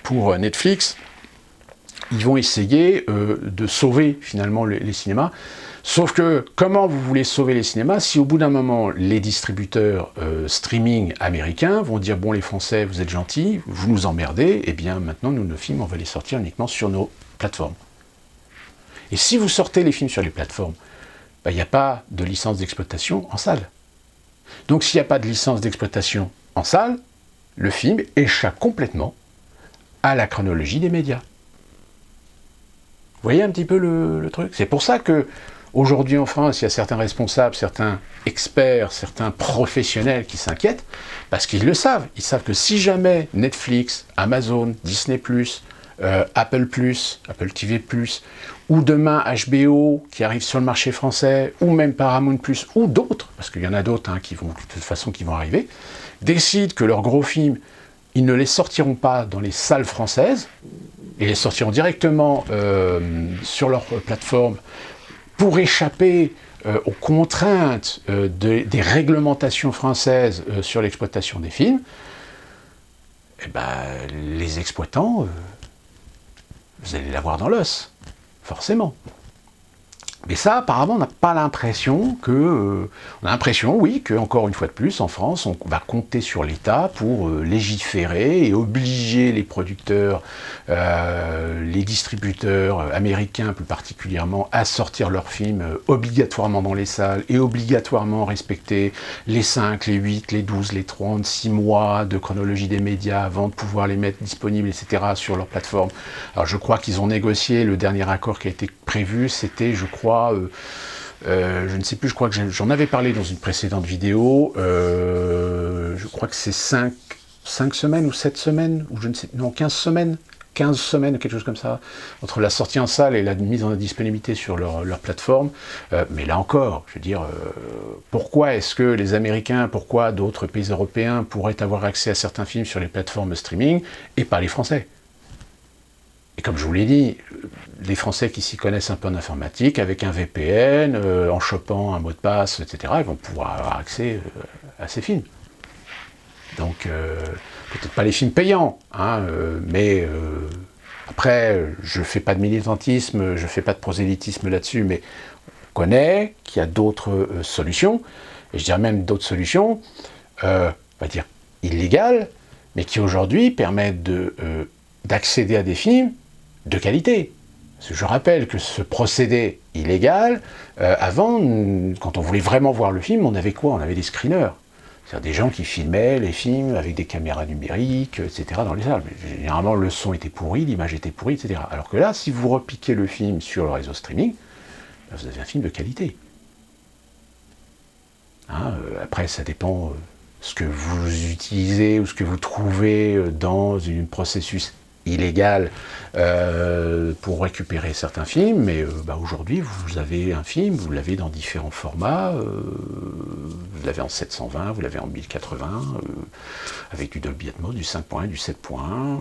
pour Netflix, ils vont essayer de sauver finalement les cinémas. Sauf que, comment vous voulez sauver les cinémas si au bout d'un moment, les distributeurs streaming américains vont dire « Bon, les Français, vous êtes gentils, vous nous emmerdez, et bien maintenant, nos films, on va les sortir uniquement sur nos plateformes. » Et si vous sortez les films sur les plateformes, il n'y a pas de licence d'exploitation en salle. Donc s'il n'y a pas de licence d'exploitation en salle, le film échappe complètement à la chronologie des médias. Vous voyez un petit peu le truc? C'est pour ça que aujourd'hui en France, il y a certains responsables, certains experts, certains professionnels qui s'inquiètent, parce qu'ils le savent. Ils savent que si jamais Netflix, Amazon, Disney+, Apple+, Apple TV+, ou demain HBO qui arrive sur le marché français, ou même Paramount+, ou d'autres, parce qu'il y en a d'autres qui vont de toute façon qui vont arriver, décident que leurs gros films, ils ne les sortiront pas dans les salles françaises, et les sortiront directement sur leur plateforme pour échapper aux contraintes des réglementations françaises sur l'exploitation des films, eh ben, les exploitants, vous allez l'avoir dans l'os, forcément. Mais ça, apparemment, on n'a pas l'impression que... on a l'impression, oui, que encore une fois de plus, en France, on va compter sur l'État pour légiférer et obliger les producteurs, les distributeurs américains plus particulièrement, à sortir leurs films obligatoirement dans les salles et obligatoirement respecter les 5, les 8, les 12, les 36 mois de chronologie des médias avant de pouvoir les mettre disponibles, etc. sur leur plateforme. Alors je crois qu'ils ont négocié, le dernier accord qui a été prévu, c'était, je crois, je ne sais plus, je crois que j'en avais parlé dans une précédente vidéo, je crois que c'est 5 semaines ou 7 semaines, ou je ne sais, non, 15 semaines, quelque chose comme ça, entre la sortie en salle et la mise en disponibilité sur leur plateforme. Mais là encore, je veux dire, pourquoi est-ce que les Américains, pourquoi d'autres pays européens pourraient avoir accès à certains films sur les plateformes streaming et pas les Français ? Et comme je vous l'ai dit, les Français qui s'y connaissent un peu en informatique, avec un VPN, en chopant un mot de passe, etc., ils vont pouvoir avoir accès à ces films. Donc, peut-être pas les films payants, mais après, je ne fais pas de militantisme, je ne fais pas de prosélytisme là-dessus, mais on connaît qu'il y a d'autres solutions, et je dirais même d'autres solutions, on va dire illégales, mais qui aujourd'hui permettent d'accéder à des films de qualité. Parce que je rappelle que ce procédé illégal, avant, quand on voulait vraiment voir le film, on avait quoi? On avait des screeners. C'est-à-dire des gens qui filmaient les films avec des caméras numériques, etc. dans les salles. Mais généralement, le son était pourri, l'image était pourrie, etc. Alors que là, si vous repiquez le film sur le réseau streaming, vous avez un film de qualité. Après, ça dépend ce que vous utilisez ou ce que vous trouvez dans un processus illégal pour récupérer certains films, mais aujourd'hui vous avez un film, vous l'avez dans différents formats, vous l'avez en 720, vous l'avez en 1080, avec du Dolby Atmos, du 5.1, du 7.1,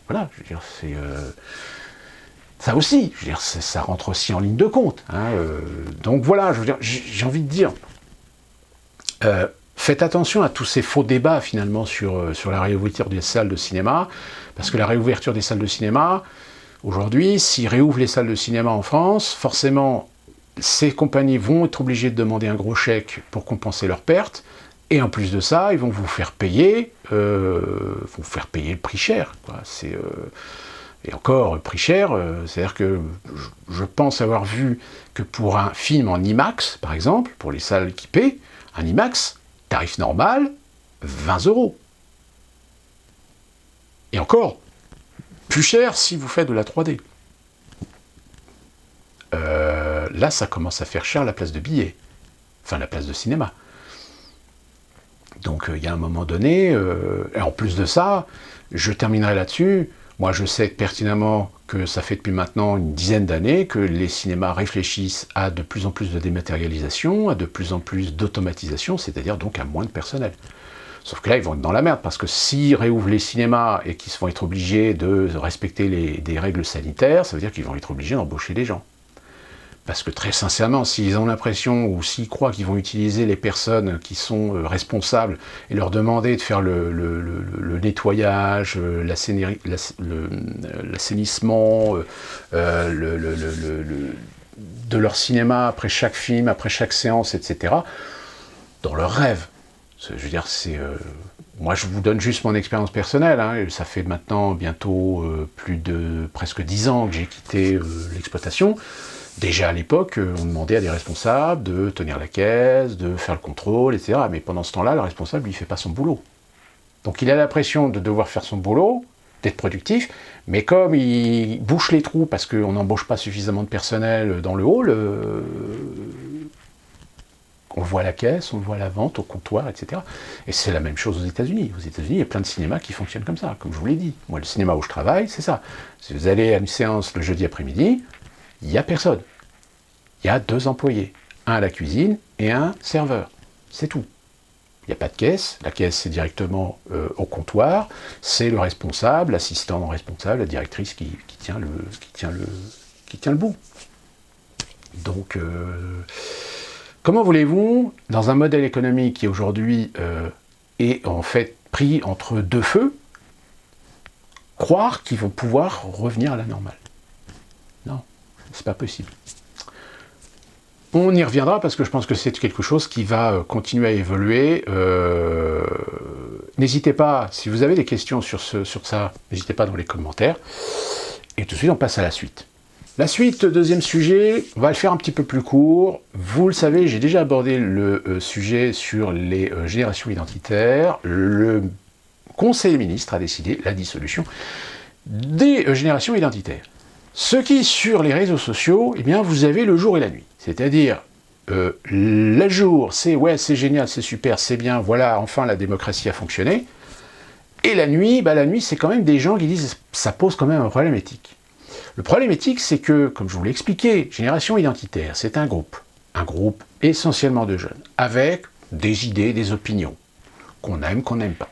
voilà, je veux dire, c'est... ça aussi, je veux dire, ça rentre aussi en ligne de compte. Donc voilà, je veux dire, j'ai envie de dire, faites attention à tous ces faux débats finalement sur la réouverture des salles de cinéma, parce que la réouverture des salles de cinéma, aujourd'hui, s'ils réouvrent les salles de cinéma en France, forcément, ces compagnies vont être obligées de demander un gros chèque pour compenser leurs pertes, et en plus de ça, ils vont vous faire payer, le prix cher, quoi. Et encore, prix cher, c'est-à-dire que je pense avoir vu que pour un film en IMAX, par exemple, pour les salles qui paient, un IMAX, tarif normal, 20 €. Et encore, plus cher si vous faites de la 3D. Là, ça commence à faire cher la place de billet. Enfin, la place de cinéma. Donc, il y a un moment donné, et en plus de ça, je terminerai là-dessus. Moi, je sais pertinemment que ça fait depuis maintenant une dizaine d'années que les cinémas réfléchissent à de plus en plus de dématérialisation, à de plus en plus d'automatisation, c'est-à-dire donc à moins de personnel. Sauf que là, ils vont être dans la merde, parce que s'ils réouvrent les cinémas et qu'ils vont être obligés de respecter des règles sanitaires, ça veut dire qu'ils vont être obligés d'embaucher des gens. Parce que très sincèrement, s'ils ont l'impression ou s'ils croient qu'ils vont utiliser les personnes qui sont responsables et leur demander de faire le nettoyage, l'assainissement de leur cinéma après chaque film, après chaque séance, etc., dans leur rêve. Je veux dire, moi, je vous donne juste mon expérience personnelle. Hein, ça fait maintenant bientôt plus de presque 10 ans que j'ai quitté l'exploitation. Déjà à l'époque, on demandait à des responsables de tenir la caisse, de faire le contrôle, etc. Mais pendant ce temps-là, le responsable, il ne fait pas son boulot. Donc il a l'impression de devoir faire son boulot, d'être productif, mais comme il bouche les trous parce qu'on n'embauche pas suffisamment de personnel dans le hall, on voit la caisse, on voit la vente au comptoir, etc. Et c'est la même chose aux États-Unis. Aux États-Unis, il y a plein de cinémas qui fonctionnent comme ça, comme je vous l'ai dit. Moi, le cinéma où je travaille, c'est ça. Si vous allez à une séance le jeudi après-midi, il n'y a personne. Il y a 2 employés, un à la cuisine et un serveur. C'est tout. Il n'y a pas de caisse. La caisse, c'est directement au comptoir. C'est le responsable, l'assistant responsable, la directrice qui tient le bout. Donc, comment voulez-vous, dans un modèle économique qui aujourd'hui est en fait pris entre deux feux, croire qu'ils vont pouvoir revenir à la normale? Non, c'est pas possible. On y reviendra parce que je pense que c'est quelque chose qui va continuer à évoluer. N'hésitez pas, si vous avez des questions sur ça, n'hésitez pas dans les commentaires. Et tout de suite, on passe à la suite. La suite, deuxième sujet, on va le faire un petit peu plus court. Vous le savez, j'ai déjà abordé le sujet sur les générations identitaires. Le Conseil des ministres a décidé la dissolution des générations identitaires. Ce qui, sur les réseaux sociaux, eh bien, vous avez le jour et la nuit. C'est-à-dire, le jour, c'est ouais, c'est génial, c'est super, c'est bien, voilà, enfin la démocratie a fonctionné. Et la nuit, c'est quand même des gens qui disent ça pose quand même un problème éthique. Le problème éthique, c'est que, comme je vous l'ai expliqué, Génération Identitaire, c'est un groupe essentiellement de jeunes, avec des idées, des opinions, qu'on aime, qu'on n'aime pas.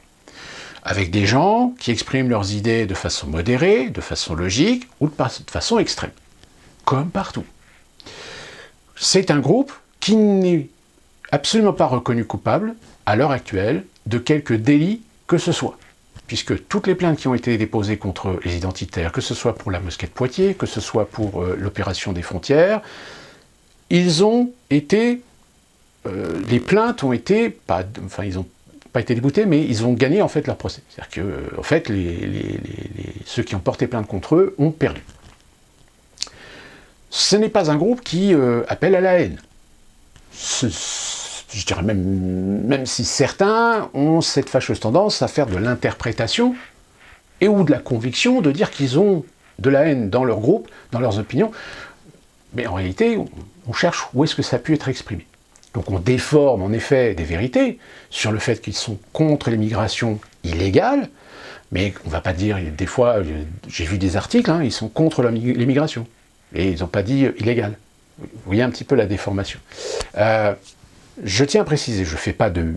Avec des gens qui expriment leurs idées de façon modérée, de façon logique, ou de façon extrême. Comme partout. C'est un groupe qui n'est absolument pas reconnu coupable, à l'heure actuelle, de quelque délit que ce soit. Puisque toutes les plaintes qui ont été déposées contre les identitaires, que ce soit pour la mosquée de Poitiers, que ce soit pour l'opération des frontières, ils ont été... les plaintes ont été... ils ont pas été déboutés, mais ils ont gagné en fait leur procès. C'est-à-dire que en fait, ceux qui ont porté plainte contre eux ont perdu. Ce n'est pas un groupe qui appelle à la haine. Je dirais même si certains ont cette fâcheuse tendance à faire de l'interprétation et ou de la conviction de dire qu'ils ont de la haine dans leur groupe, dans leurs opinions, mais en réalité, on cherche où est-ce que ça a pu être exprimé. Donc on déforme en effet des vérités sur le fait qu'ils sont contre l'immigration illégale, mais on ne va pas dire, des fois, j'ai vu des articles, ils sont contre l'immigration, et ils n'ont pas dit illégale. Vous voyez un petit peu la déformation. Je tiens à préciser, je ne fais pas de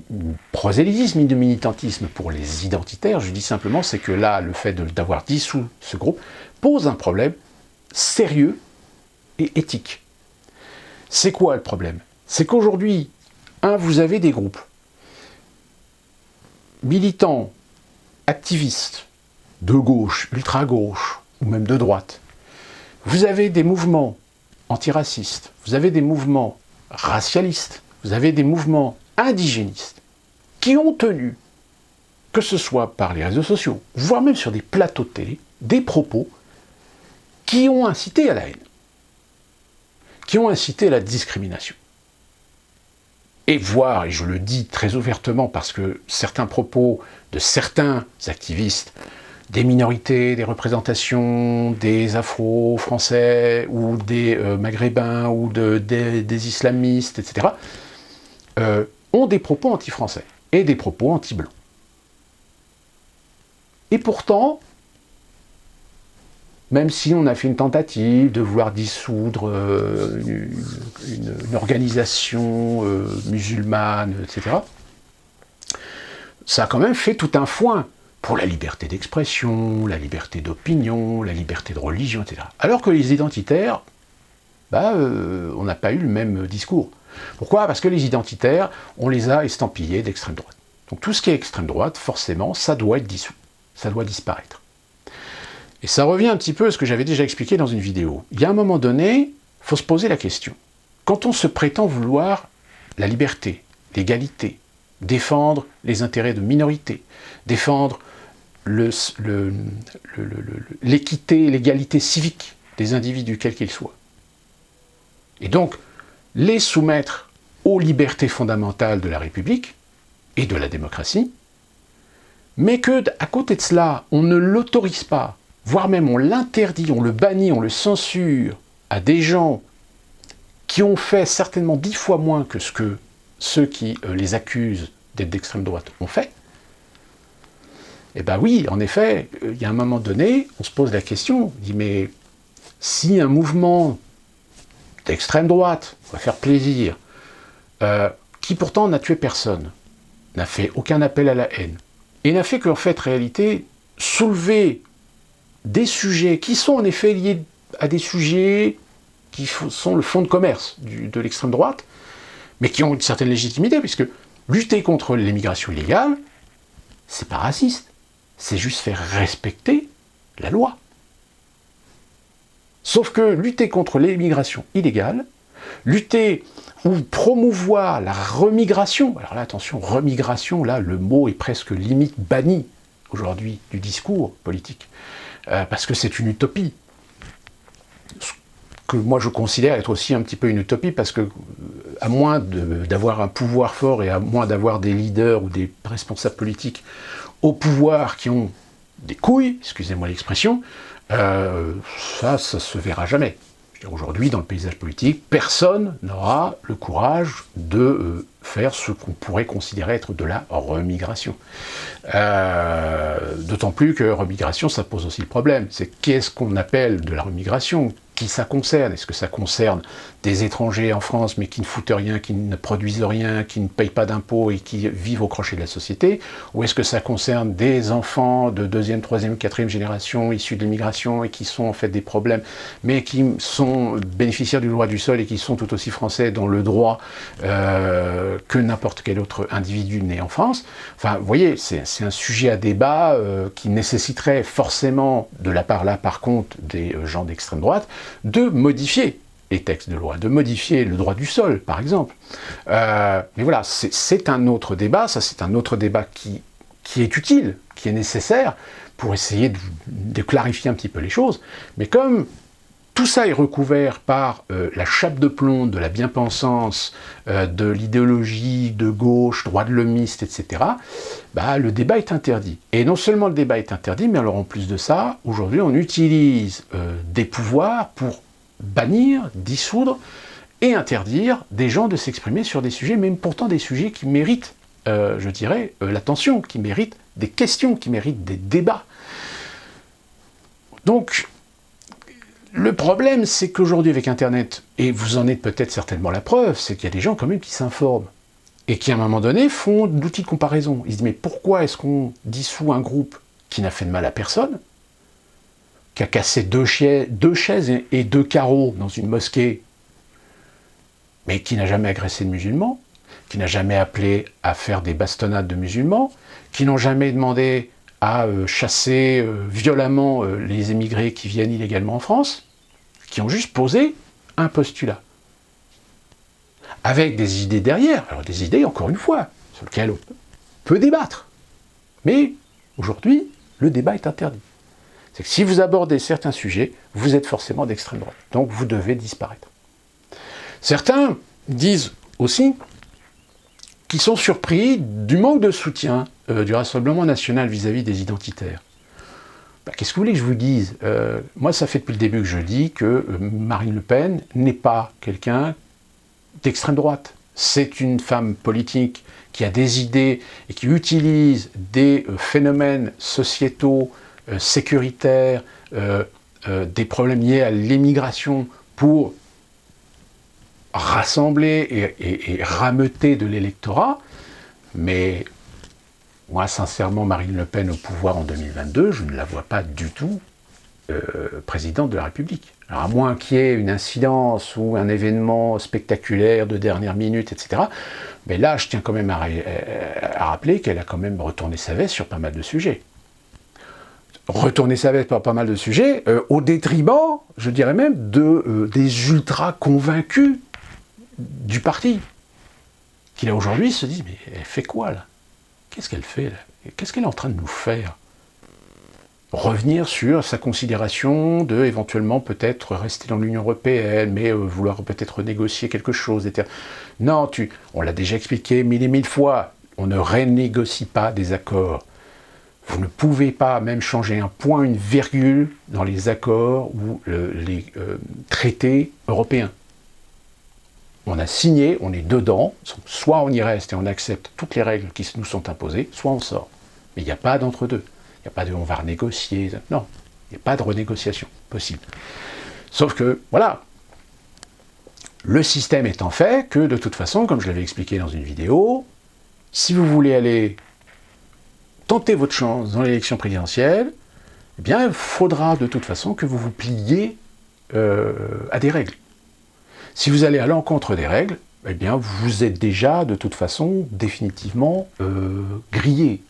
prosélytisme ni de militantisme pour les identitaires, je dis simplement c'est que là, le fait d'avoir dissous ce groupe pose un problème sérieux et éthique. C'est quoi le problème ? C'est qu'aujourd'hui, vous avez des groupes militants, activistes, de gauche, ultra-gauche, ou même de droite, vous avez des mouvements antiracistes, vous avez des mouvements racialistes, vous avez des mouvements indigénistes, qui ont tenu, que ce soit par les réseaux sociaux, voire même sur des plateaux de télé, des propos qui ont incité à la haine, qui ont incité à la discrimination. Et voire, et je le dis très ouvertement parce que certains propos de certains activistes, des minorités, des représentations, des afro-français, ou des maghrébins, ou des islamistes, etc., ont des propos anti-français, et des propos anti-blancs. Et pourtant, même si on a fait une tentative de vouloir dissoudre une organisation musulmane, etc., ça a quand même fait tout un foin pour la liberté d'expression, la liberté d'opinion, la liberté de religion, etc. Alors que les identitaires, on n'a pas eu le même discours. Pourquoi ? Parce que les identitaires, on les a estampillés d'extrême droite. Donc tout ce qui est extrême droite, forcément, ça doit être dissous, ça doit disparaître. Et ça revient un petit peu à ce que j'avais déjà expliqué dans une vidéo. Il y a un moment donné, il faut se poser la question. Quand on se prétend vouloir la liberté, l'égalité, défendre les intérêts de minorités, défendre l'équité, l'égalité civique des individus, quels qu'ils soient, et donc les soumettre aux libertés fondamentales de la République et de la démocratie, mais que, à côté de cela, on ne l'autorise pas, voire même on l'interdit, on le bannit, on le censure à des gens qui ont fait certainement 10 fois moins que ce que ceux qui les accusent d'être d'extrême droite ont fait, eh bien oui, en effet, il y a un moment donné, on se pose la question, on dit mais si un mouvement d'extrême droite, on va faire plaisir, qui pourtant n'a tué personne, n'a fait aucun appel à la haine, et n'a fait qu'en fait, réalité, soulever des sujets qui sont en effet liés à des sujets qui sont le fond de commerce de l'extrême droite, mais qui ont une certaine légitimité, puisque lutter contre l'immigration illégale, c'est pas raciste, c'est juste faire respecter la loi. Sauf que lutter contre l'immigration illégale, lutter ou promouvoir la remigration, alors là attention, remigration, là le mot est presque limite banni aujourd'hui du discours politique, parce que c'est une utopie, que moi je considère être aussi un petit peu une utopie, parce que à moins d'avoir un pouvoir fort et à moins d'avoir des leaders ou des responsables politiques au pouvoir qui ont des couilles, excusez-moi l'expression, ça se verra jamais. Aujourd'hui, dans le paysage politique, personne n'aura le courage de faire ce qu'on pourrait considérer être de la remigration. D'autant plus que remigration, ça pose aussi le problème. C'est qu'est-ce qu'on appelle de la remigration ? Qui ça concerne ? Est-ce que ça concerne des étrangers en France, mais qui ne foutent rien, qui ne produisent rien, qui ne payent pas d'impôts et qui vivent au crochet de la société ? Ou est-ce que ça concerne des enfants de 2e, 3e, 4e génération issus de l'immigration et qui sont en fait des problèmes, mais qui sont bénéficiaires du droit du sol et qui sont tout aussi français dans le droit que n'importe quel autre individu né en France ? Enfin, vous voyez, c'est un sujet à débat qui nécessiterait forcément, de la part là par contre des gens d'extrême droite, de modifier les textes de loi, de modifier le droit du sol, par exemple. Mais voilà, c'est un autre débat, ça c'est un autre débat qui est utile, qui est nécessaire, pour essayer de clarifier un petit peu les choses, mais comme tout ça est recouvert par la chape de plomb de la bien-pensance, de l'idéologie de gauche, droit de l'homiste, etc., le débat est interdit. Et non seulement le débat est interdit, mais alors en plus de ça, aujourd'hui on utilise des pouvoirs pour bannir, dissoudre et interdire des gens de s'exprimer sur des sujets, même pourtant des sujets qui méritent, je dirais, l'attention, qui méritent des questions, qui méritent des débats. Donc, le problème, c'est qu'aujourd'hui, avec Internet, et vous en êtes peut-être certainement la preuve, c'est qu'il y a des gens quand même qui s'informent, et qui, à un moment donné, font d'outils de comparaison. Ils se disent, mais pourquoi est-ce qu'on dissout un groupe qui n'a fait de mal à personne, qui a cassé deux chaises et 2 carreaux dans une mosquée, mais qui n'a jamais agressé de musulmans, qui n'a jamais appelé à faire des bastonnades de musulmans, qui n'ont jamais demandé à chasser violemment les émigrés qui viennent illégalement en France, qui ont juste posé un postulat. Avec des idées derrière, alors des idées, encore une fois, sur lesquelles on peut débattre. Mais aujourd'hui, le débat est interdit. C'est que si vous abordez certains sujets, vous êtes forcément d'extrême droite. Donc vous devez disparaître. Certains disent aussi qu'ils sont surpris du manque de soutien du Rassemblement national vis-à-vis des identitaires. Qu'est-ce que vous voulez que je vous dise? Moi, ça fait depuis le début que je dis que Marine Le Pen n'est pas quelqu'un d'extrême droite. C'est une femme politique qui a des idées et qui utilise des phénomènes sociétaux, sécuritaires, des problèmes liés à l'immigration pour rassembler et rameuter de l'électorat. Mais moi, sincèrement, Marine Le Pen au pouvoir en 2022, je ne la vois pas du tout présidente de la République. Alors à moins qu'il y ait une incidence ou un événement spectaculaire de dernière minute, etc. Mais là, je tiens quand même à rappeler qu'elle a quand même retourné sa veste sur pas mal de sujets. Retourner sa veste sur pas mal de sujets, au détriment, je dirais même, des ultra convaincus du parti, qui là aujourd'hui se disent, mais elle fait quoi là? Qu'est-ce qu'elle fait là? Qu'est-ce qu'elle est en train de nous faire? Revenir sur sa considération de éventuellement peut-être rester dans l'Union européenne, mais vouloir peut-être négocier quelque chose. Non, on l'a déjà expliqué mille et mille fois, on ne renégocie pas des accords. Vous ne pouvez pas même changer un point, une virgule dans les accords ou les traités européens. On a signé, on est dedans, soit on y reste et on accepte toutes les règles qui nous sont imposées, soit on sort. Mais il n'y a pas d'entre-deux. Il n'y a pas de « on va renégocier », non, il n'y a pas de renégociation possible. Sauf que, voilà, le système étant fait que, de toute façon, comme je l'avais expliqué dans une vidéo, si vous voulez aller tenter votre chance dans l'élection présidentielle, eh bien, il faudra de toute façon que vous vous pliez à des règles. Si vous allez à l'encontre des règles, eh bien, vous êtes déjà, de toute façon, définitivement grillé.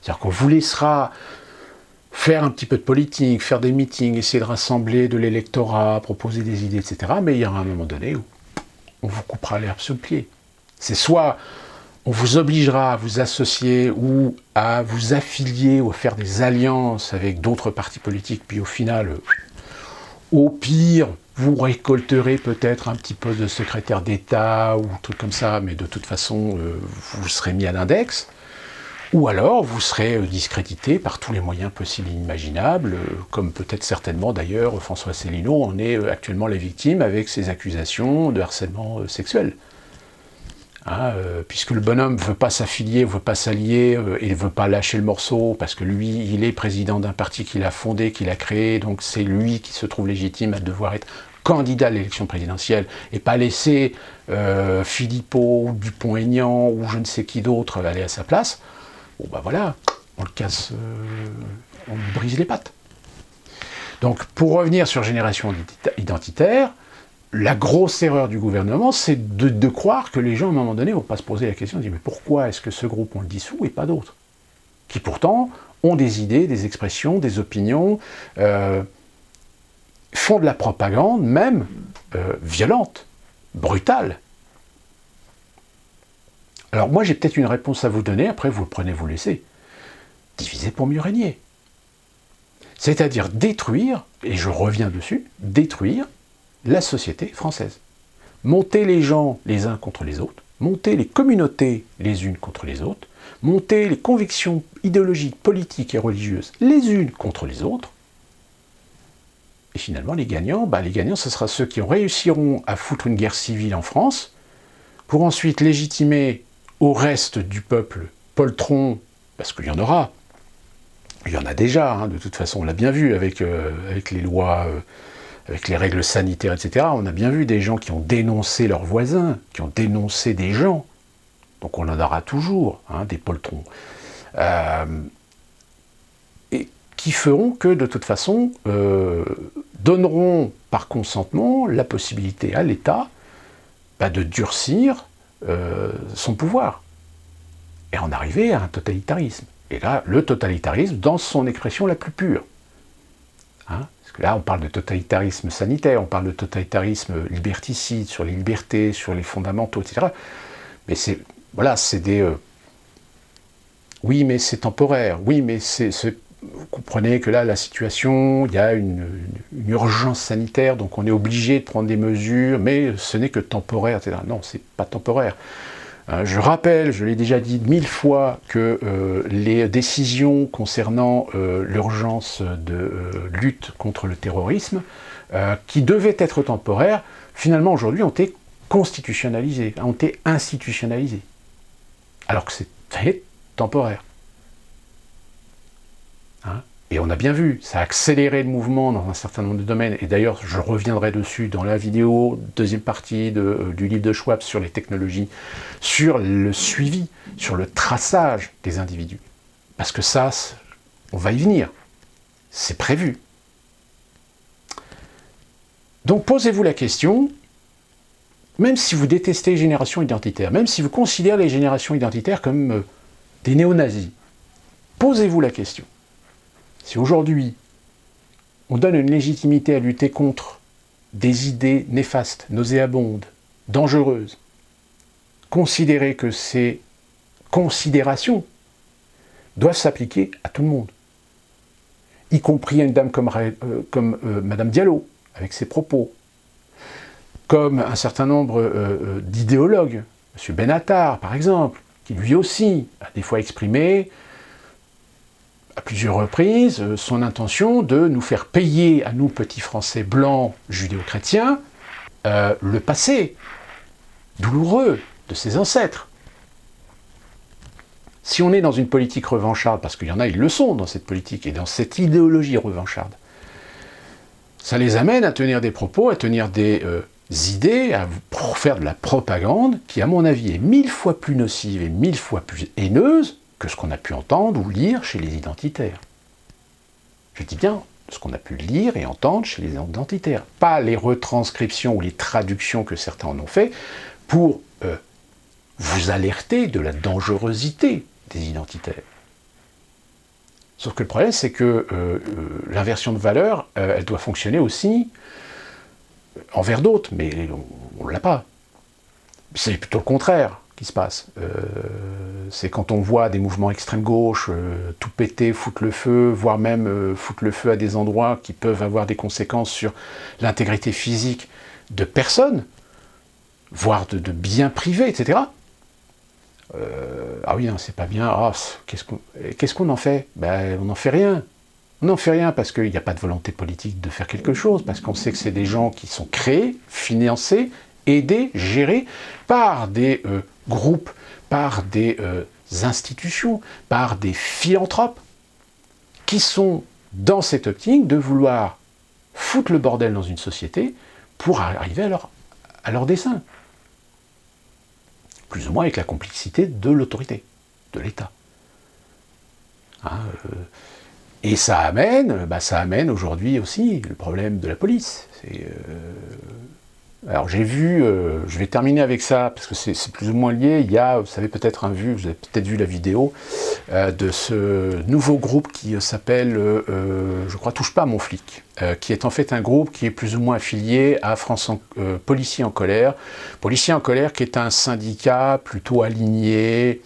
C'est-à-dire qu'on vous laissera faire un petit peu de politique, faire des meetings, essayer de rassembler de l'électorat, proposer des idées, etc. Mais il y aura un moment donné où on vous coupera l'herbe sous le pied. C'est soit on vous obligera à vous associer ou à vous affilier ou à faire des alliances avec d'autres partis politiques, puis au final, au pire, vous récolterez peut-être un petit poste de secrétaire d'État ou un truc comme ça, mais de toute façon, vous serez mis à l'index. Ou alors, vous serez discrédité par tous les moyens possibles et inimaginables, comme peut-être certainement d'ailleurs François Asselineau en est actuellement la victime avec ses accusations de harcèlement sexuel. Puisque le bonhomme ne veut pas s'affilier, ne veut pas s'allier, et ne veut pas lâcher le morceau, parce que lui, il est président d'un parti qu'il a fondé, qu'il a créé, donc c'est lui qui se trouve légitime à devoir être candidat à l'élection présidentielle, et pas laisser Philippot, Dupont-Aignan, ou je ne sais qui d'autre aller à sa place. Bon ben voilà, on le casse, on lui brise les pattes. Donc pour revenir sur Génération Identitaire, la grosse erreur du gouvernement, c'est de croire que les gens, à un moment donné, ne vont pas se poser la question de dire mais pourquoi est-ce que ce groupe, on le dissout et pas d'autres? Qui pourtant ont des idées, des expressions, des opinions, font de la propagande, même violente, brutale. Alors moi, j'ai peut-être une réponse à vous donner, après vous le prenez, vous le laissez. Diviser pour mieux régner. C'est-à-dire détruire, et je reviens dessus, détruire la société française. Monter les gens les uns contre les autres, monter les communautés les unes contre les autres, monter les convictions idéologiques, politiques et religieuses les unes contre les autres. Et finalement, les gagnants, ce sera ceux qui réussiront à foutre une guerre civile en France, pour ensuite légitimer au reste du peuple poltron, parce qu'il y en aura, il y en a déjà, de toute façon, on l'a bien vu avec les lois, avec les règles sanitaires, etc. On a bien vu des gens qui ont dénoncé leurs voisins, qui ont dénoncé des gens. Donc on en aura toujours, des poltrons. Et qui feront que, de toute façon, donneront par consentement la possibilité à l'État de durcir son pouvoir et en arriver à un totalitarisme. Et là, le totalitarisme dans son expression la plus pure. Hein, parce que là, on parle de totalitarisme sanitaire, on parle de totalitarisme liberticide, sur les libertés, sur les fondamentaux, etc. Mais c'est, voilà, c'est des... oui, mais c'est temporaire. Oui, mais vous comprenez que là, la situation, il y a une urgence sanitaire, donc on est obligé de prendre des mesures, mais ce n'est que temporaire, etc. Non, c'est pas temporaire. Je rappelle, je l'ai déjà dit 1000 fois, que les décisions concernant l'urgence de lutte contre le terrorisme, qui devaient être temporaires, finalement aujourd'hui ont été constitutionnalisées, ont été institutionnalisées. Alors que c'était temporaire. Hein, et on a bien vu, ça a accéléré le mouvement dans un certain nombre de domaines, et d'ailleurs je reviendrai dessus dans la vidéo, deuxième partie du livre de Schwab sur les technologies, sur le suivi, sur le traçage des individus. Parce que ça, on va y venir, c'est prévu. Donc posez-vous la question, même si vous détestez les générations identitaires, même si vous considérez les générations identitaires comme des néo-nazis, posez-vous la question. Si aujourd'hui, on donne une légitimité à lutter contre des idées néfastes, nauséabondes, dangereuses, considérez que ces considérations doivent s'appliquer à tout le monde, y compris à une dame comme Madame Diallo, avec ses propos, comme un certain nombre d'idéologues, M. Benatar par exemple, qui lui aussi a des fois exprimé à plusieurs reprises son intention de nous faire payer à nous petits Français blancs judéo-chrétiens le passé douloureux de ses ancêtres. Si on est dans une politique revancharde, parce qu'il y en a, ils le sont dans cette politique et dans cette idéologie revancharde, ça les amène à tenir des propos, à tenir des idées, pour faire de la propagande qui, à mon avis, est 1000 fois plus nocive et 1000 fois plus haineuse que ce qu'on a pu entendre ou lire chez les identitaires. Je dis bien ce qu'on a pu lire et entendre chez les identitaires, pas les retranscriptions ou les traductions que certains en ont fait pour vous alerter de la dangerosité des identitaires. Sauf que le problème, c'est que l'inversion de valeur, elle doit fonctionner aussi envers d'autres, mais on ne l'a pas. C'est plutôt le contraire qui se passe. C'est quand on voit des mouvements extrême gauche tout péter, foutre le feu, voire même foutre le feu à des endroits qui peuvent avoir des conséquences sur l'intégrité physique de personnes, voire de biens privés, etc. Ah oui, non, c'est pas bien. Ah, qu'est-ce qu'on en fait? Ben, on n'en fait rien. On n'en fait rien parce qu'il n'y a pas de volonté politique de faire quelque chose, parce qu'on sait que c'est des gens qui sont créés, financés, aidés, gérés par des groupes, par des institutions, par des philanthropes, qui sont dans cette optique de vouloir foutre le bordel dans une société pour arriver à leur dessein. Plus ou moins avec la complicité de l'autorité, de l'État. Hein, et ça amène aujourd'hui aussi le problème de la police. Alors j'ai vu, je vais terminer avec ça, parce que c'est plus ou moins lié, il y a, vous avez peut-être vous avez peut-être vu la vidéo, de ce nouveau groupe qui s'appelle, je crois, Touche pas à mon flic, qui est en fait un groupe qui est plus ou moins affilié à Policiers en colère. Policiers en colère qui est un syndicat plutôt aligné,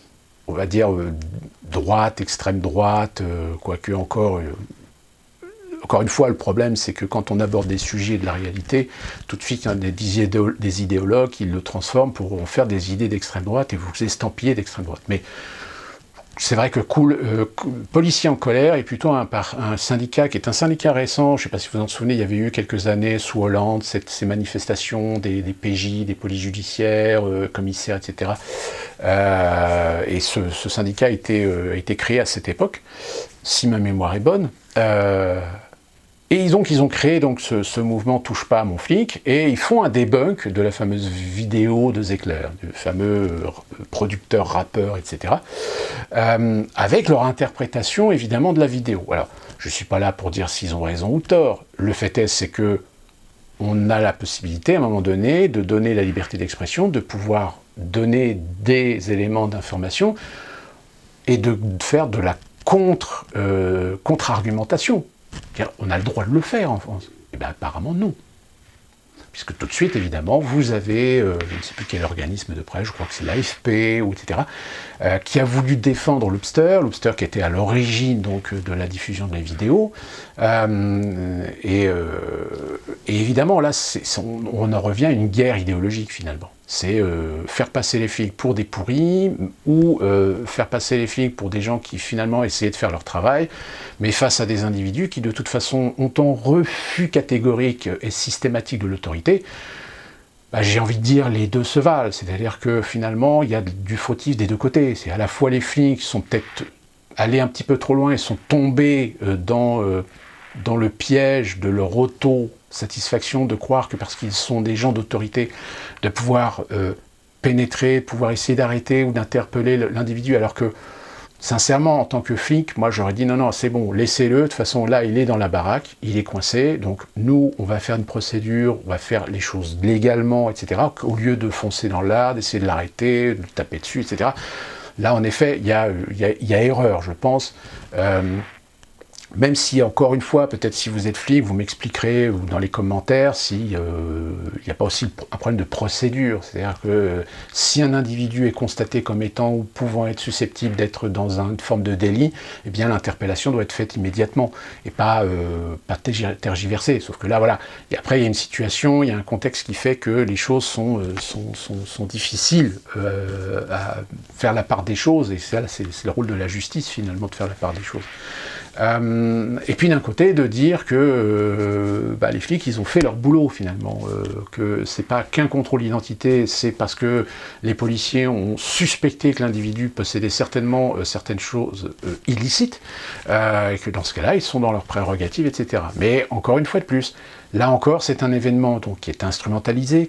on va dire droite, extrême droite, quoique encore une fois, le problème, c'est que quand on aborde des sujets de la réalité, tout de suite, il y a des idéologues qui le transforment pour en faire des idées d'extrême droite et vous estampiller d'extrême droite. Mais c'est vrai que Policiers en colère est plutôt un syndicat qui est un syndicat récent. Je ne sais pas si vous en souvenez, il y avait eu quelques années sous Hollande ces manifestations des PJ, des polices judiciaires, commissaires, etc. Et ce syndicat a été créé à cette époque, si ma mémoire est bonne. Et ils ont créé donc ce mouvement Touche pas à mon flic, et ils font un debunk de la fameuse vidéo de Zecler, du fameux producteur, rappeur, etc., avec leur interprétation évidemment de la vidéo. Alors, je ne suis pas là pour dire s'ils ont raison ou tort. Le fait est, c'est que on a la possibilité à un moment donné de donner la liberté d'expression, de pouvoir donner des éléments d'information et de faire de la contre-argumentation. On a le droit de le faire en France. Eh bien, apparemment, non. Puisque tout de suite, évidemment, vous avez, je ne sais plus quel organisme de presse, je crois que c'est l'AFP, ou etc., qui a voulu défendre Loopster qui était à l'origine donc de la diffusion de la vidéo. Et évidemment, là, on en revient à une guerre idéologique, finalement. C'est faire passer les flics pour des pourris, ou faire passer les flics pour des gens qui, finalement, essayaient de faire leur travail, mais face à des individus qui, de toute façon, ont un refus catégorique et systématique de l'autorité. J'ai envie de dire, les deux se valent. C'est-à-dire que, finalement, il y a du fautif des deux côtés. C'est à la fois les flics qui sont peut-être allés un petit peu trop loin et sont tombés dans le piège de leur auto-satisfaction de croire que parce qu'ils sont des gens d'autorité, de pouvoir pénétrer, de pouvoir essayer d'arrêter ou d'interpeller l'individu, alors que, sincèrement, en tant que flic, moi j'aurais dit non, c'est bon, laissez-le, de toute façon là il est dans la baraque, il est coincé, donc nous on va faire une procédure, on va faire les choses légalement, etc., au lieu de foncer dans l'art, d'essayer de l'arrêter, de le taper dessus, etc. Là en effet, il y a erreur, je pense. Même si, encore une fois, peut-être si vous êtes flic, vous m'expliquerez ou dans les commentaires s'il n'y a pas aussi un problème de procédure. C'est-à-dire que si un individu est constaté comme étant ou pouvant être susceptible d'être dans une forme de délit, eh bien l'interpellation doit être faite immédiatement et pas tergiversée. Sauf que là, voilà. Et après, il y a une situation, il y a un contexte qui fait que les choses sont difficiles à faire la part des choses. Et ça, c'est le rôle de la justice, finalement, de faire la part des choses. Et puis d'un côté de dire que les flics ils ont fait leur boulot finalement, que c'est pas qu'un contrôle d'identité, c'est parce que les policiers ont suspecté que l'individu possédait certainement certaines choses illicites, et que dans ce cas-là ils sont dans leurs prérogatives, etc. Mais encore une fois de plus, là encore, c'est un événement donc, qui est instrumentalisé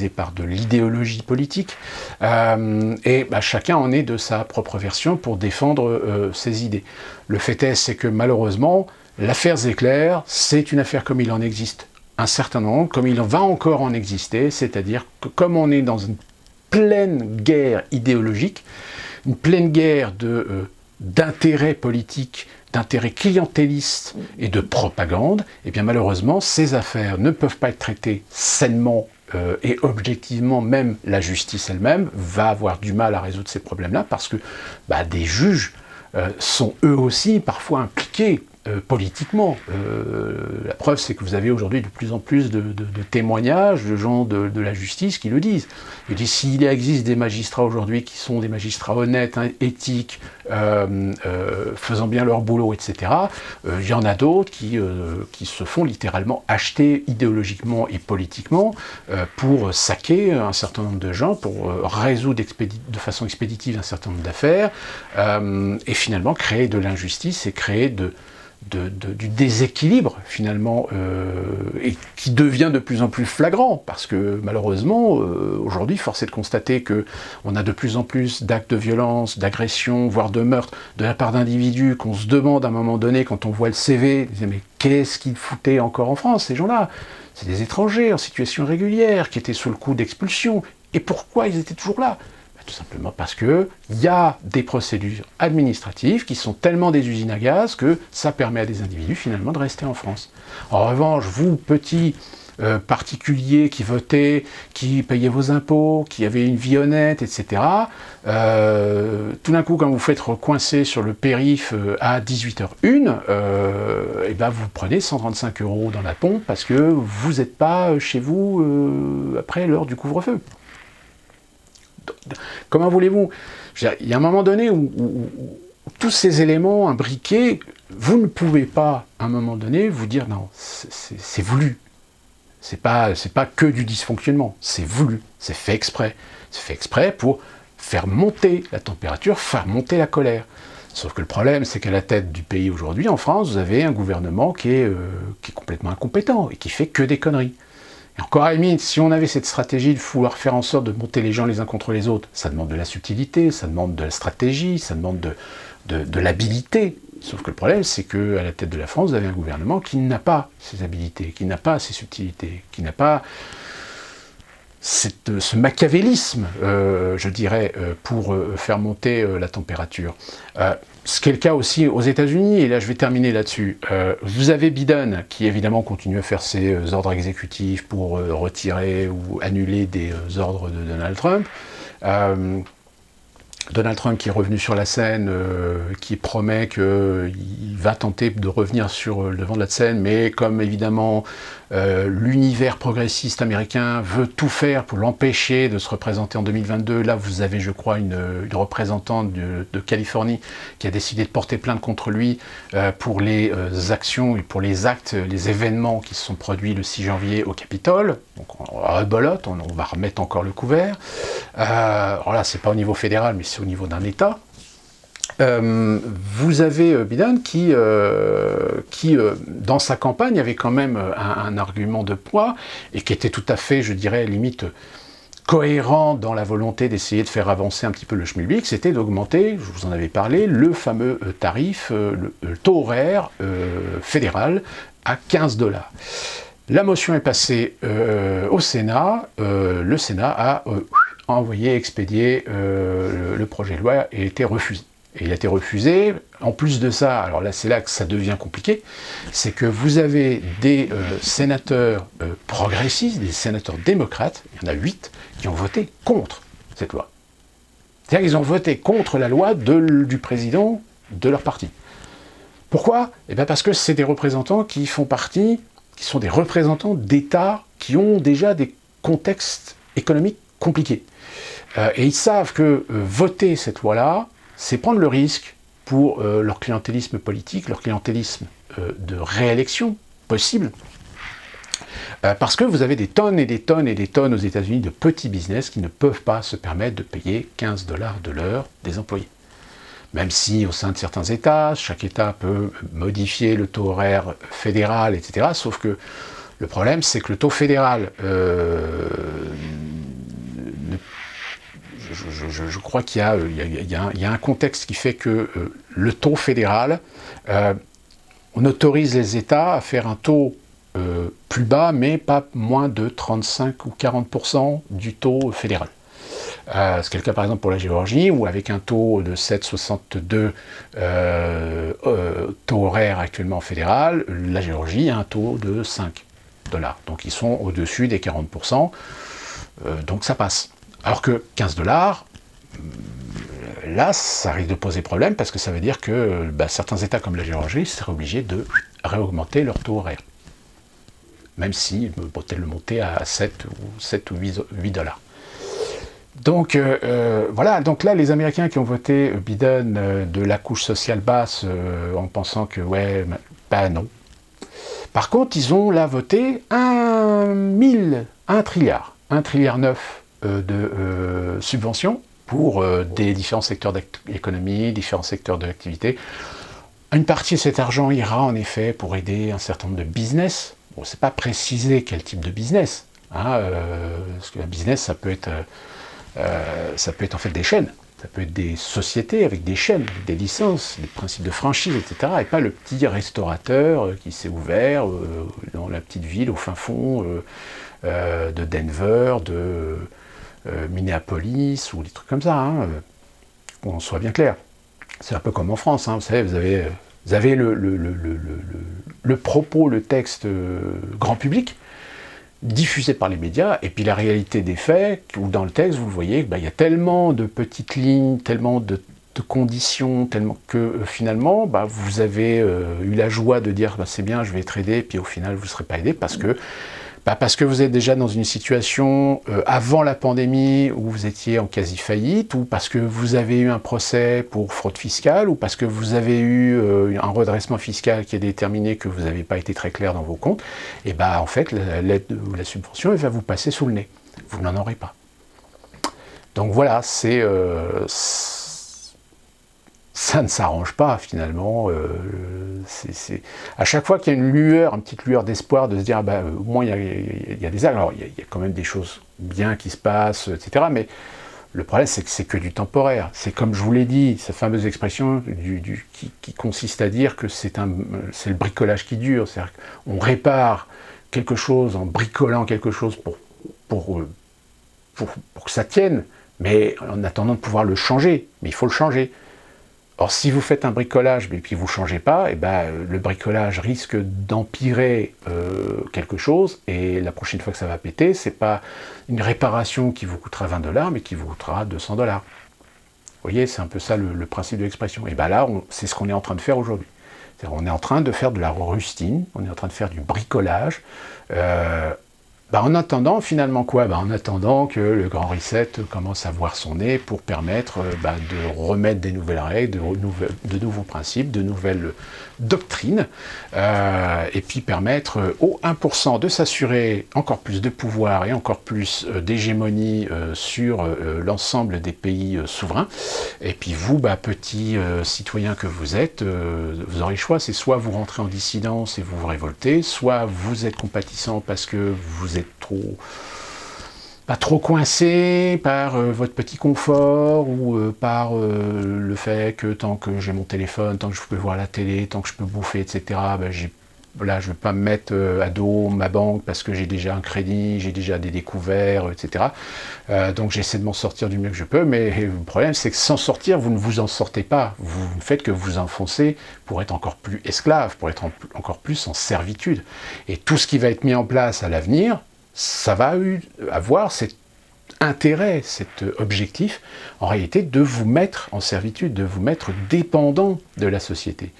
par de l'idéologie politique, et chacun en est de sa propre version pour défendre ses idées. Le fait est, c'est que malheureusement, l'affaire Zecler, c'est une affaire comme il en existe un certain nombre, comme il va encore en exister, c'est-à-dire que comme on est dans une pleine guerre idéologique, une pleine guerre d'intérêts politiques, d'intérêts clientélistes et de propagande, et bien malheureusement, ces affaires ne peuvent pas être traitées sainement et objectivement, même la justice elle-même va avoir du mal à résoudre ces problèmes-là parce que des juges sont eux aussi parfois impliqués politiquement. La preuve, c'est que vous avez aujourd'hui de plus en plus de témoignages de gens de la justice qui le disent. Ils disent, s'il existe des magistrats aujourd'hui qui sont des magistrats honnêtes, éthiques, faisant bien leur boulot, etc., il y en a d'autres qui se font littéralement acheter idéologiquement et politiquement pour saquer un certain nombre de gens, pour résoudre de façon expéditive un certain nombre d'affaires, et finalement créer de l'injustice et créer du déséquilibre finalement et qui devient de plus en plus flagrant parce que malheureusement aujourd'hui force est de constater que on a de plus en plus d'actes de violence, d'agression, voire de meurtre de la part d'individus qu'on se demande à un moment donné quand on voit le CV, mais qu'est-ce qu'ils foutaient encore en France ces gens-là? C'est des étrangers en situation irrégulière qui étaient sous le coup d'expulsion. Et pourquoi ils étaient toujours là? Tout simplement parce qu'il y a des procédures administratives qui sont tellement des usines à gaz que ça permet à des individus finalement de rester en France. En revanche, vous, petits particuliers qui votaient, qui payaient vos impôts, qui avaient une vie honnête, etc., tout d'un coup, quand vous faites recoincer sur le périph' à 18h01, vous prenez 135 € dans la pompe parce que vous n'êtes pas chez vous après l'heure du couvre-feu. Comment voulez-vous? Il y a un moment donné où tous ces éléments imbriqués, vous ne pouvez pas, à un moment donné, vous dire non, c'est voulu. C'est pas que du dysfonctionnement, c'est voulu, c'est fait exprès. C'est fait exprès pour faire monter la température, faire monter la colère. Sauf que le problème, c'est qu'à la tête du pays aujourd'hui, en France, vous avez un gouvernement qui est complètement incompétent et qui fait que des conneries. Et encore à la limite, si on avait cette stratégie de vouloir faire en sorte de monter les gens les uns contre les autres, ça demande de la subtilité, ça demande de la stratégie, ça demande de l'habilité. Sauf que le problème, c'est qu'à la tête de la France, vous avez un gouvernement qui n'a pas ces habilités, qui n'a pas ces subtilités, qui n'a pas ce machiavélisme, je dirais, pour faire monter la température. Ce qui est le cas aussi aux États-Unis, et là je vais terminer là-dessus. Vous avez Biden qui évidemment continue à faire ses ordres exécutifs pour retirer ou annuler des ordres de Donald Trump. Donald Trump qui est revenu sur la scène, qui promet qu'il va tenter de revenir sur le devant de la scène, mais comme évidemment l'univers progressiste américain veut tout faire pour l'empêcher de se représenter en 2022, là vous avez je crois une représentante de Californie qui a décidé de porter plainte contre lui pour les actions et pour les actes, les événements qui se sont produits le 6 janvier au Capitole. Donc on rebolote, on va remettre encore le couvert. Alors là c'est pas au niveau fédéral mais c'est au niveau d'un État. Vous avez Biden qui dans sa campagne, avait quand même un argument de poids, et qui était tout à fait, je dirais, limite cohérent dans la volonté d'essayer de faire avancer un petit peu le schmilblick, c'était d'augmenter, je vous en avais parlé, le fameux tarif, le taux horaire fédéral à 15 $. La motion est passée au Sénat, le Sénat a envoyé, expédié le projet de loi et a été refusé. Et il a été refusé. En plus de ça, alors là c'est là que ça devient compliqué, c'est que vous avez des sénateurs progressistes, des sénateurs démocrates, il y en a 8, qui ont voté contre cette loi. C'est-à-dire qu'ils ont voté contre la loi du président de leur parti. Pourquoi ? Eh bien parce que c'est des représentants qui font partie, qui sont des représentants d'États qui ont déjà des contextes économiques compliqués. Et ils savent que voter cette loi-là, c'est prendre le risque pour leur clientélisme politique, leur clientélisme de réélection possible, parce que vous avez des tonnes et des tonnes et des tonnes aux États-Unis de petits business qui ne peuvent pas se permettre de payer 15 $ de l'heure des employés. Même si au sein de certains États, chaque État peut modifier le taux horaire fédéral, etc. Sauf que le problème, c'est que le taux fédéral je crois qu'il y a un contexte qui fait que le taux fédéral, on autorise les États à faire un taux plus bas, mais pas moins de 35 ou 40% du taux fédéral. C'est le cas par exemple pour la Géorgie, où avec un taux de 7,62 taux horaire actuellement fédéral, la Géorgie a un taux de 5 $. Donc ils sont au-dessus des 40%, donc ça passe. Alors que 15 $, là, ça risque de poser problème, parce que ça veut dire que certains États comme la Géorgie seraient obligés de réaugmenter leur taux horaire. Même si peut-être le monter à 7 ou 8 $. Donc voilà, donc là les Américains qui ont voté Biden de la couche sociale basse en pensant que ouais, non. Par contre, ils ont là voté 1 trilliard 9 de subventions pour des différents secteurs d'économie, différents secteurs d'activité. Une partie de cet argent ira en effet pour aider un certain nombre de business. Bon, c'est pas précisé quel type de business, hein, parce qu'un business ça peut être en fait des chaînes, ça peut être des sociétés avec des chaînes, des licences, des principes de franchise, etc. Et pas le petit restaurateur qui s'est ouvert dans la petite ville au fin fond de Denver, de Minneapolis ou des trucs comme ça, hein, qu'on soit bien clair. C'est un peu comme en France, hein, vous savez, vous avez le propos, le texte grand public, diffusé par les médias, et puis la réalité des faits, où dans le texte, vous le voyez, il y a tellement de petites lignes, tellement de conditions, tellement que finalement, vous avez eu la joie de dire c'est bien, je vais être aidé, puis au final, vous ne serez pas aidé, parce que vous êtes déjà dans une situation avant la pandémie où vous étiez en quasi-faillite, ou parce que vous avez eu un procès pour fraude fiscale, ou parce que vous avez eu un redressement fiscal qui a déterminé que vous n'avez pas été très clair dans vos comptes, et en fait, l'aide ou la subvention, elle va vous passer sous le nez. Vous n'en aurez pas. Donc voilà, ça ne s'arrange pas finalement. À chaque fois qu'il y a une petite lueur d'espoir de se dire au moins il y a des actes. Alors il y a quand même des choses bien qui se passent, etc. Mais le problème c'est que c'est que du temporaire. C'est comme je vous l'ai dit, cette fameuse expression qui consiste à dire que c'est le bricolage qui dure. C'est-à-dire qu'on répare quelque chose en bricolant quelque chose pour pour que ça tienne, mais en attendant de pouvoir le changer. Mais il faut le changer. Or, si vous faites un bricolage et puis vous ne changez pas, le bricolage risque d'empirer quelque chose, et la prochaine fois que ça va péter, c'est pas une réparation qui vous coûtera 20$, mais qui vous coûtera 200$. Vous voyez, c'est un peu ça le principe de l'expression. Et là, c'est ce qu'on est en train de faire aujourd'hui. On est en train de faire de la rustine, on est en train de faire du bricolage, en attendant, finalement quoi ? En attendant que le grand reset commence à voir son nez pour permettre de remettre des nouvelles règles, de nouveaux principes, de nouvelles doctrines, et puis permettre aux 1% de s'assurer encore plus de pouvoir et encore plus d'hégémonie sur l'ensemble des pays souverains. Et puis vous, petits citoyens que vous êtes, vous aurez le choix, c'est soit vous rentrez en dissidence et vous vous révoltez, soit vous êtes compatissant parce que vous êtes pas trop coincé par votre petit confort ou par le fait que tant que j'ai mon téléphone, tant que je peux voir la télé, tant que je peux bouffer, etc., là, je ne vais pas me mettre à dos ma banque parce que j'ai déjà un crédit, j'ai déjà des découverts, etc. Donc j'essaie de m'en sortir du mieux que je peux, mais le problème, c'est que sans sortir, vous ne vous en sortez pas. Vous ne faites que vous enfoncer pour être encore plus esclave, pour être encore plus en servitude. Et tout ce qui va être mis en place à l'avenir, ça va avoir cet intérêt, cet objectif, en réalité, de vous mettre en servitude, de vous mettre dépendant de la société,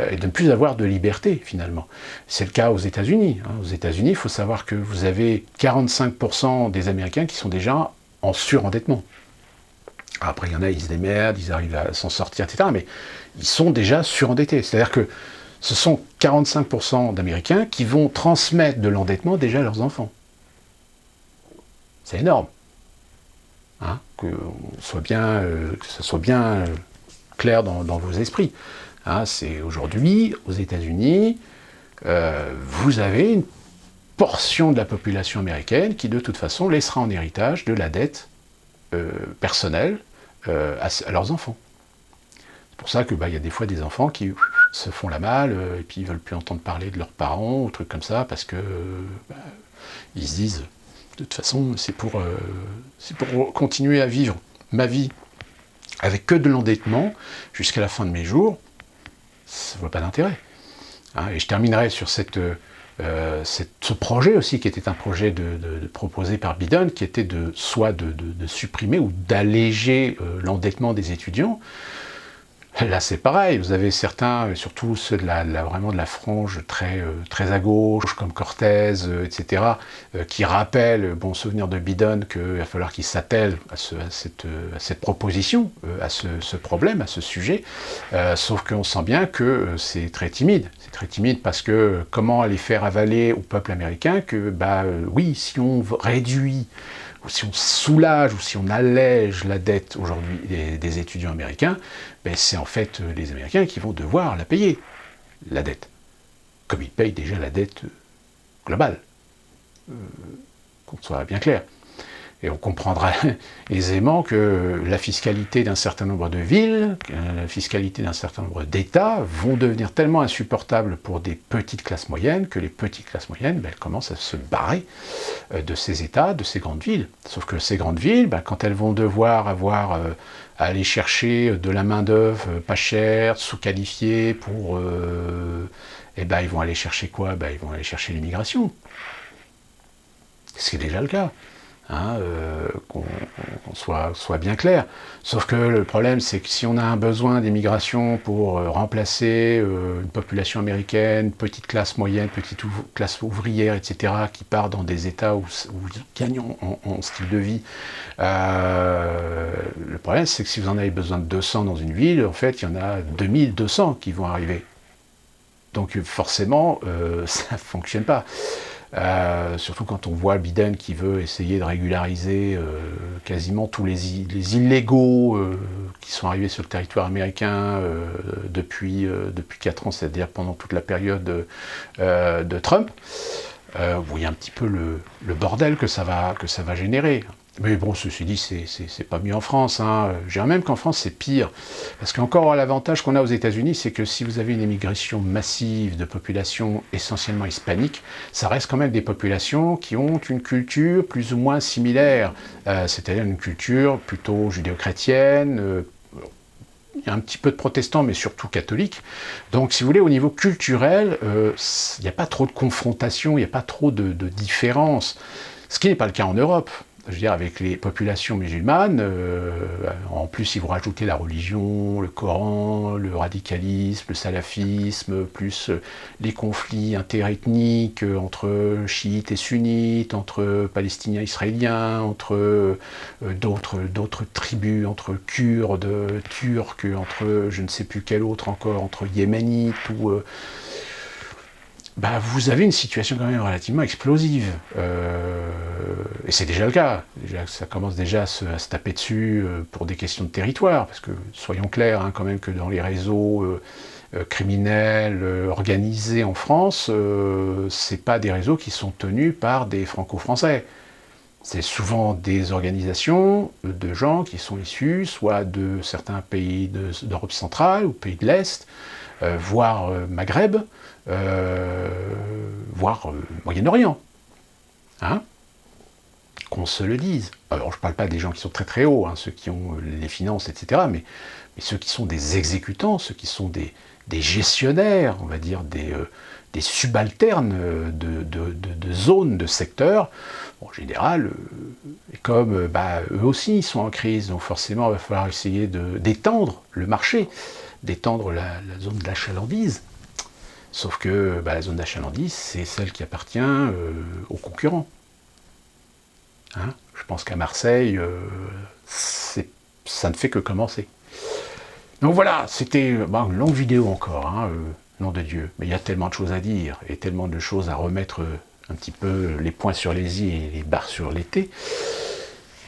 et de ne plus avoir de liberté, finalement. C'est le cas aux États-Unis. Aux États-Unis, il faut savoir que vous avez 45% des Américains qui sont déjà en surendettement. Après, il y en a, ils se démerdent, ils arrivent à s'en sortir, etc., mais ils sont déjà surendettés. C'est-à-dire que ce sont 45% d'Américains qui vont transmettre de l'endettement déjà à leurs enfants. C'est énorme. Que ce soit bien clair dans vos esprits. C'est aujourd'hui, aux États-Unis, vous avez une portion de la population américaine qui, de toute façon, laissera en héritage de la dette personnelle à leurs enfants. C'est pour ça que y a des fois des enfants qui se font la malle et puis ils veulent plus entendre parler de leurs parents ou trucs comme ça parce que ils se disent de toute façon c'est pour continuer à vivre ma vie avec que de l'endettement jusqu'à la fin de mes jours, ça ne vaut pas d'intérêt. Et je terminerai sur ce projet aussi, qui était un projet proposé par Biden, qui était de supprimer ou d'alléger l'endettement des étudiants. Là, c'est pareil, vous avez certains, surtout ceux vraiment de la frange très à gauche, comme Cortez, etc., qui rappellent, souvenir de Biden, qu'il va falloir qu'il s'attelle à cette proposition, à ce problème, à ce sujet, sauf qu'on sent bien que c'est très timide. C'est très timide parce que comment aller faire avaler au peuple américain que, oui, si on réduit, ou si on soulage, ou si on allège la dette aujourd'hui des étudiants américains, c'est en fait les Américains qui vont devoir la payer, la dette. Comme ils payent déjà la dette globale. Qu'on soit bien clair. Et on comprendra aisément que la fiscalité d'un certain nombre de villes, la fiscalité d'un certain nombre d'États vont devenir tellement insupportables pour des petites classes moyennes que les petites classes moyennes, elles commencent à se barrer de ces États, de ces grandes villes. Sauf que ces grandes villes, quand elles vont devoir avoir à aller chercher de la main-d'œuvre pas chère, sous-qualifiée pour... ils vont aller chercher quoi ? Ils vont aller chercher l'immigration. Ce qui est déjà le cas. Qu'on soit bien clair. Sauf que le problème, c'est que si on a un besoin d'immigration pour remplacer une population américaine, petite classe moyenne, petite classe ouvrière, etc., qui part dans des États où ils gagnent en style de vie, le problème, c'est que si vous en avez besoin de 200 dans une ville, en fait, il y en a 2200 qui vont arriver. Donc forcément, ça ne fonctionne pas. Surtout quand on voit Biden qui veut essayer de régulariser quasiment tous les illégaux qui sont arrivés sur le territoire américain depuis 4 ans, c'est-à-dire pendant toute la période de Trump. Vous voyez un petit peu le bordel que ça va générer. Mais bon, ceci dit, c'est pas mieux en France, hein. Je dirais même qu'en France, c'est pire. Parce qu'encore, l'avantage qu'on a aux États-Unis, c'est que si vous avez une émigration massive de populations essentiellement hispaniques, ça reste quand même des populations qui ont une culture plus ou moins similaire. C'est-à-dire une culture plutôt judéo-chrétienne, il y a un petit peu de protestants, mais surtout catholiques. Donc, si vous voulez, au niveau culturel, il n'y a pas trop de confrontation, il n'y a pas trop de différence. Ce qui n'est pas le cas en Europe. Je veux dire, avec les populations musulmanes, en plus, si vous rajoutez la religion, le Coran, le radicalisme, le salafisme, plus les conflits interethniques entre chiites et sunnites, entre palestiniens et israéliens, entre d'autres tribus, entre Kurdes, Turcs, entre je ne sais plus quel autre encore, entre Yéménites ou... bah, vous avez une situation quand même relativement explosive. Et c'est déjà le cas. Déjà, ça commence déjà à se taper dessus pour des questions de territoire. Parce que, soyons clairs, hein, quand même que dans les réseaux criminels organisés en France, c'est pas des réseaux qui sont tenus par des franco-français. C'est souvent des organisations de gens qui sont issus soit de certains pays d'Europe centrale ou pays de l'Est, voire Maghreb, voire Moyen-Orient. Hein, qu'on se le dise. Alors je ne parle pas des gens qui sont très très hauts, hein, ceux qui ont les finances, etc., mais ceux qui sont des exécutants, ceux qui sont des gestionnaires, on va dire des subalternes de zones, de secteurs, en général, et comme eux aussi ils sont en crise, donc forcément il va falloir essayer d'étendre le marché, d'étendre la zone d'achalandise. Sauf que la zone d'achalandise, c'est celle qui appartient aux concurrents. Hein, je pense qu'à Marseille, ça ne fait que commencer. Donc voilà, c'était une longue vidéo encore, hein, nom de Dieu. Mais il y a tellement de choses à dire, et tellement de choses à remettre un petit peu les points sur les i et les barres sur les t.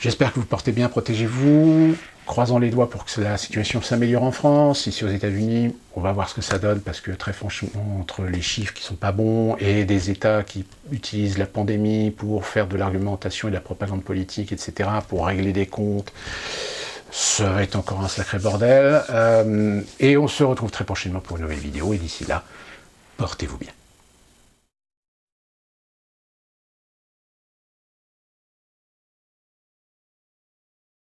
J'espère que vous portez bien, protégez-vous. Croisons les doigts pour que la situation s'améliore en France. Ici aux États-Unis, on va voir ce que ça donne, parce que très franchement, entre les chiffres qui sont pas bons et des États qui utilisent la pandémie pour faire de l'argumentation et de la propagande politique, etc., pour régler des comptes, ça va être encore un sacré bordel. Et on se retrouve très prochainement pour une nouvelle vidéo. Et d'ici là, portez-vous bien.